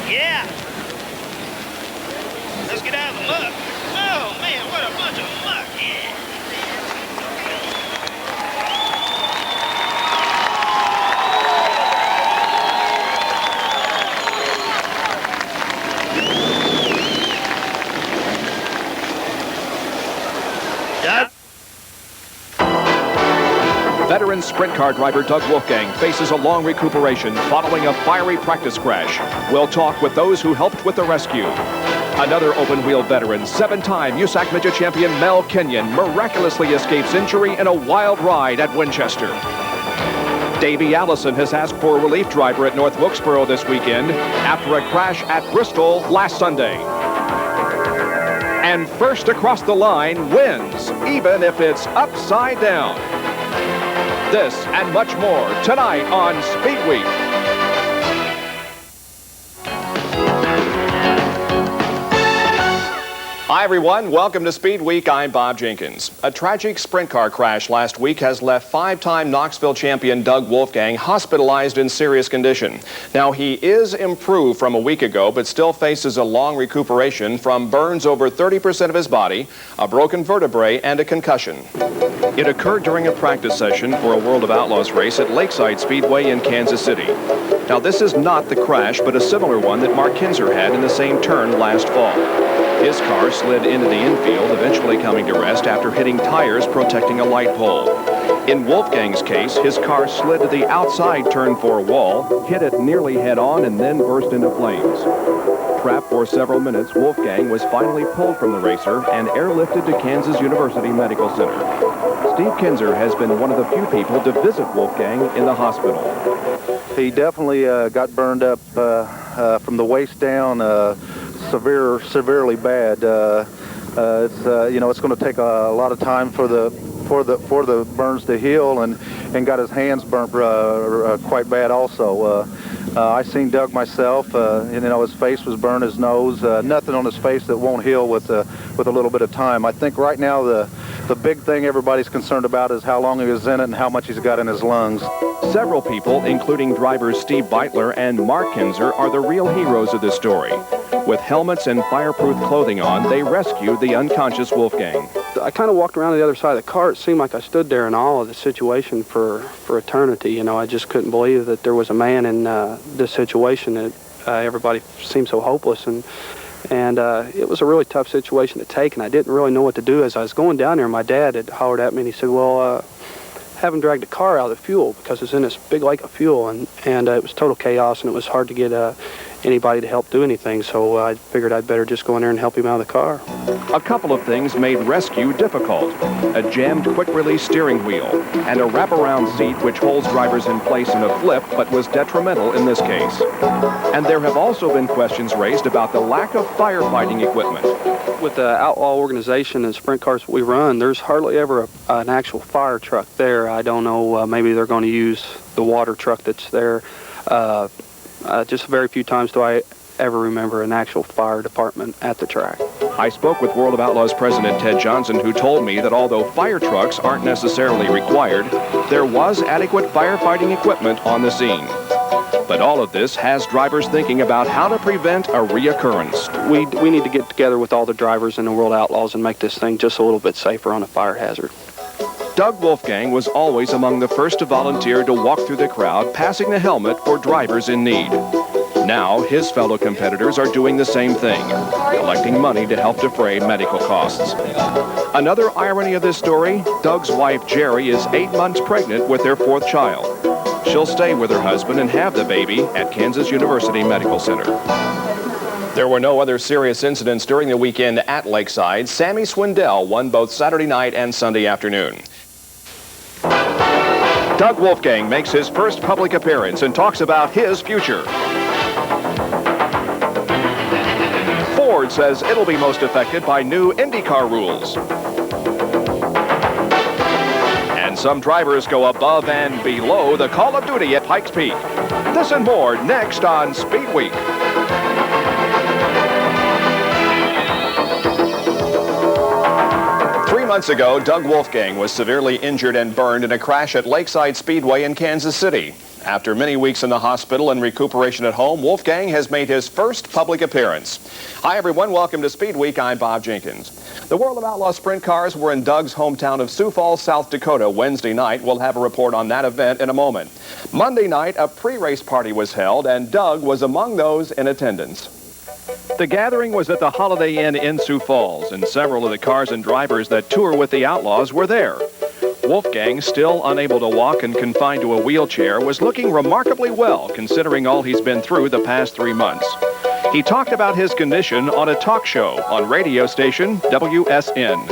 Speaker 8: Yeah. Let's get out of the muck. Oh, man, what a bunch of muck. Yeah.
Speaker 17: Veteran sprint car driver Doug Wolfgang faces a long recuperation following a fiery practice crash. We'll talk with those who helped with the rescue. Another open-wheel veteran, 7-time USAC midget champion Mel Kenyon miraculously escapes injury in a wild ride at Winchester. Davey Allison has asked for a relief driver at North Wilkesboro this weekend after a crash at Bristol last Sunday. And first across the line wins, even if it's upside down. This and much more tonight on Speed Week. Hi, everyone. Welcome to Speed Week. I'm Bob Jenkins. A tragic sprint car crash last week has left five-time Knoxville champion Doug Wolfgang hospitalized in serious condition. Now, he is improved from a week ago, but still faces a long recuperation from burns over 30% of his body, a broken vertebrae, and a concussion. It occurred during a practice session for a World of Outlaws race at Lakeside Speedway in Kansas City. Now, this is not the crash, but a similar one that Mark Kinzer had in the same turn last fall. His car slid into the infield, eventually coming to rest after hitting tires protecting a light pole. In Wolfgang's case, his car slid to the outside turn 4 wall, hit it nearly head-on, and then burst into flames. Trapped for several minutes, Wolfgang was finally pulled from the racer and airlifted to Kansas University Medical Center. Steve Kinzer has been one of the few people to visit Wolfgang in the hospital.
Speaker 15: He definitely got burned up from the waist down. Severely bad. It's going to take a lot of time for the burns to heal, and got his hands burnt quite bad also. I seen Doug myself. His face was burned, his nose. Nothing on his face that won't heal with a little bit of time. I think right now the big thing everybody's concerned about is how long he was in it and how much he's got in his lungs.
Speaker 17: Several people, including drivers Steve Beitler and Mark Kinzer, are the real heroes of this story. With helmets and fireproof clothing on, they rescued the unconscious Wolfgang.
Speaker 18: I kind of walked around the other side of the car. It seemed like I stood there in awe of the situation for eternity. I just couldn't believe that there was a man in this situation. That everybody seemed so hopeless, and it was a really tough situation to take, and I didn't really know what to do. As I was going down there, my dad had hollered at me, and he said, well, have him drag the car out of the fuel, because it's in this big lake of fuel, and it was total chaos, and it was hard to get anybody to help do anything, so I figured I'd better just go in there and help him out of the car.
Speaker 17: A couple of things made rescue difficult. A jammed quick-release steering wheel and a wraparound seat which holds drivers in place in a flip, but was detrimental in this case. And there have also been questions raised about the lack of firefighting equipment.
Speaker 18: With the outlaw organization and sprint cars we run, there's hardly ever an actual fire truck there. I don't know, maybe they're going to use the water truck that's there. Just very few times do I ever remember an actual fire department at the track.
Speaker 17: I spoke with World of Outlaws President Ted Johnson, who told me that although fire trucks aren't necessarily required, there was adequate firefighting equipment on the scene. But all of this has drivers thinking about how to prevent a reoccurrence.
Speaker 18: We need to get together with all the drivers in the World Outlaws and make this thing just a little bit safer on a fire hazard.
Speaker 17: Doug Wolfgang was always among the first to volunteer to walk through the crowd, passing the helmet for drivers in need. Now, his fellow competitors are doing the same thing, collecting money to help defray medical costs. Another irony of this story, Doug's wife, Jerry, is 8 months pregnant with their 4th child. She'll stay with her husband and have the baby at Kansas University Medical Center. There were no other serious incidents during the weekend at Lakeside. Sammy Swindell won both Saturday night and Sunday afternoon. Doug Wolfgang makes his first public appearance and talks about his future. Ford says it'll be most affected by new IndyCar rules. And some drivers go above and below the Call of Duty at Pikes Peak. This and more next on Speed Week. 3 months ago, Doug Wolfgang was severely injured and burned in a crash at Lakeside Speedway in Kansas City. After many weeks in the hospital and recuperation at home, Wolfgang has made his first public appearance. Hi, everyone. Welcome to Speed Week. I'm Bob Jenkins. The World of Outlaw sprint cars were in Doug's hometown of Sioux Falls, South Dakota, Wednesday night. We'll have a report on that event in a moment. Monday night, a pre-race party was held, and Doug was among those in attendance. The gathering was at the Holiday Inn in Sioux Falls, and several of the cars and drivers that tour with the Outlaws were there. Wolfgang, still unable to walk and confined to a wheelchair, was looking remarkably well considering all he's been through the past 3 months. He talked about his condition on a talk show on radio station WSN.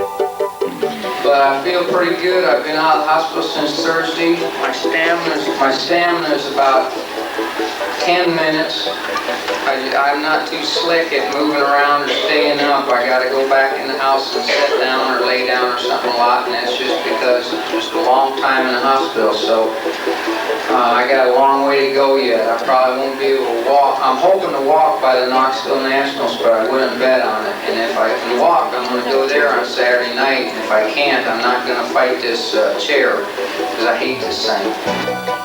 Speaker 19: But I feel pretty good. I've been out of the hospital since Thursday. My stamina is about 10 minutes. I'm not too slick at moving around or staying up. I got to go back in the house and sit down or lay down or something a lot, and that's just because it's just a long time in the hospital. So I got a long way to go yet. I probably won't be able to walk. I'm hoping to walk by the Knoxville Nationals, but I wouldn't bet on it. And if I can walk, I'm going to go there on Saturday night. And if I can't, I'm not going to fight this chair because I hate this thing.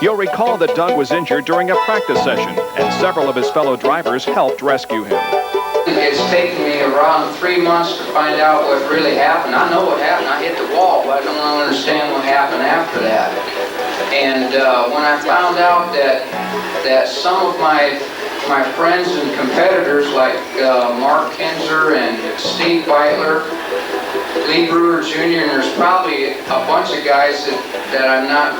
Speaker 17: You'll recall that Doug was injured during a practice session, and several of his fellow drivers helped rescue him.
Speaker 19: It's taken me around 3 months to find out what really happened. I know what happened. I hit the wall, but I don't understand what happened after that. And when I found out that some of my friends and competitors like Mark Kinzer and Steve Beitler, Lee Brewer Jr., and there's probably a bunch of guys that I'm not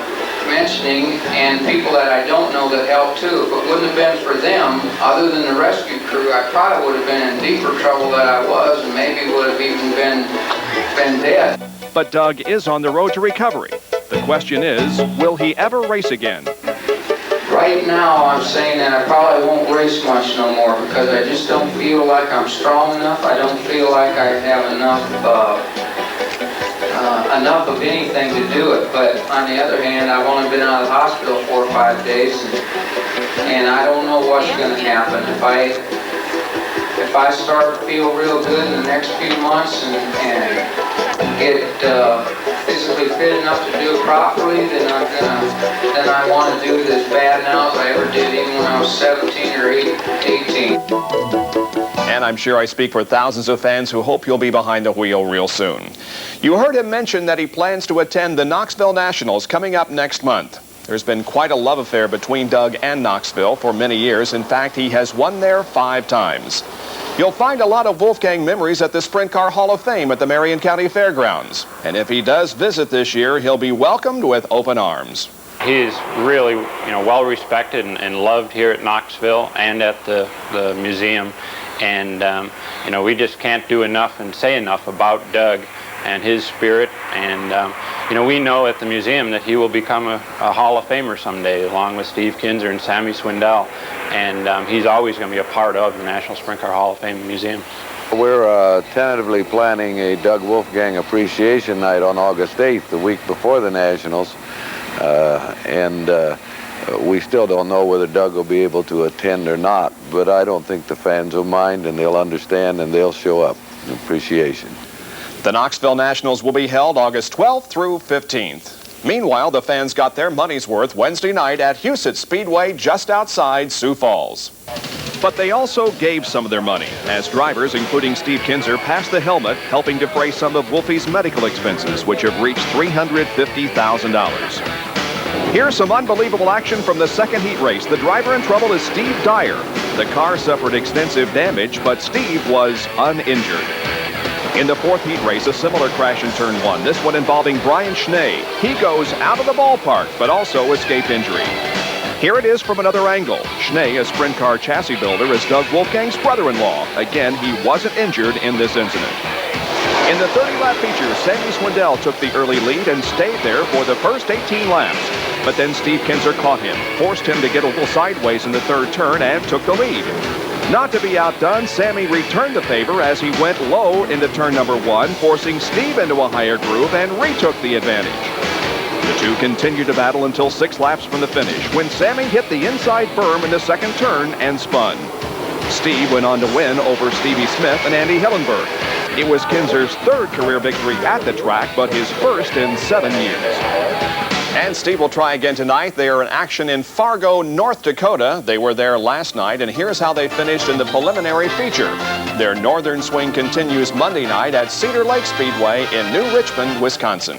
Speaker 19: mentioning, and people that I don't know that helped too. If it wouldn't have been for them, other than the rescue crew, I probably would have been in deeper trouble than I was, and maybe would have even been dead.
Speaker 17: But Doug is on the road to recovery. The question is, will he ever race again?
Speaker 19: Right now, I'm saying that I probably won't race much no more because I just don't feel like I'm strong enough. I don't feel like I have enough of anything to do it. But on the other hand, I've only been out of the hospital 4 or 5 days, and I don't know what's going to happen. If I start to feel real good in the next few months and get physically fit enough to do it properly, then I want to do it as bad now as I ever did even when I was 17 or 18.
Speaker 17: And I'm sure I speak for thousands of fans who hope you'll be behind the wheel real soon. You heard him mention that he plans to attend the Knoxville Nationals coming up next month. There's been quite a love affair between Doug and Knoxville for many years. In fact, he has won there 5 times. You'll find a lot of Wolfgang memories at the Sprint Car Hall of Fame at the Marion County Fairgrounds. And if he does visit this year, he'll be welcomed with open arms.
Speaker 20: He is really, well respected and loved here at Knoxville and at the museum. And, we just can't do enough and say enough about Doug and his spirit. And, we know at the museum that he will become a Hall of Famer someday, along with Steve Kinzer and Sammy Swindell. And he's always going to be a part of the National Sprint Car Hall of Fame Museum.
Speaker 21: We're tentatively planning a Doug Wolfgang Appreciation Night on August 8th, the week before the Nationals. We still don't know whether Doug will be able to attend or not, but I don't think the fans will mind, and they'll understand, and they'll show up in appreciation.
Speaker 17: The Knoxville Nationals will be held August 12th through 15th. Meanwhile, the fans got their money's worth Wednesday night at Huset Speedway just outside Sioux Falls. But they also gave some of their money, as drivers, including Steve Kinzer, passed the helmet, helping defray some of Wolfie's medical expenses, which have reached $350,000. Here's some unbelievable action from the second heat race. The driver in trouble is Steve Dyer. The car suffered extensive damage, but Steve was uninjured. In the fourth heat race, a similar crash in turn 1, this one involving Brian Schnee. He goes out of the ballpark, but also escaped injury. Here it is from another angle. Schnee, a sprint car chassis builder, is Doug Wolfgang's brother-in-law. Again, he wasn't injured in this incident. In the 30-lap feature, Sammy Swindell took the early lead and stayed there for the first 18 laps. But then Steve Kinzer caught him, forced him to get a little sideways in the third turn, and took the lead. Not to be outdone, Sammy returned the favor as he went low into turn number 1, forcing Steve into a higher groove and retook the advantage. The two continued to battle until 6 laps from the finish, when Sammy hit the inside berm in the second turn and spun. Steve went on to win over Stevie Smith and Andy Hillenberg. It was Kinzer's 3rd career victory at the track, but his first in 7 years. And Steve will try again tonight. They are in action in Fargo, North Dakota. They were there last night, and here's how they finished in the preliminary feature. Their northern swing continues Monday night at Cedar Lake Speedway in New Richmond, Wisconsin.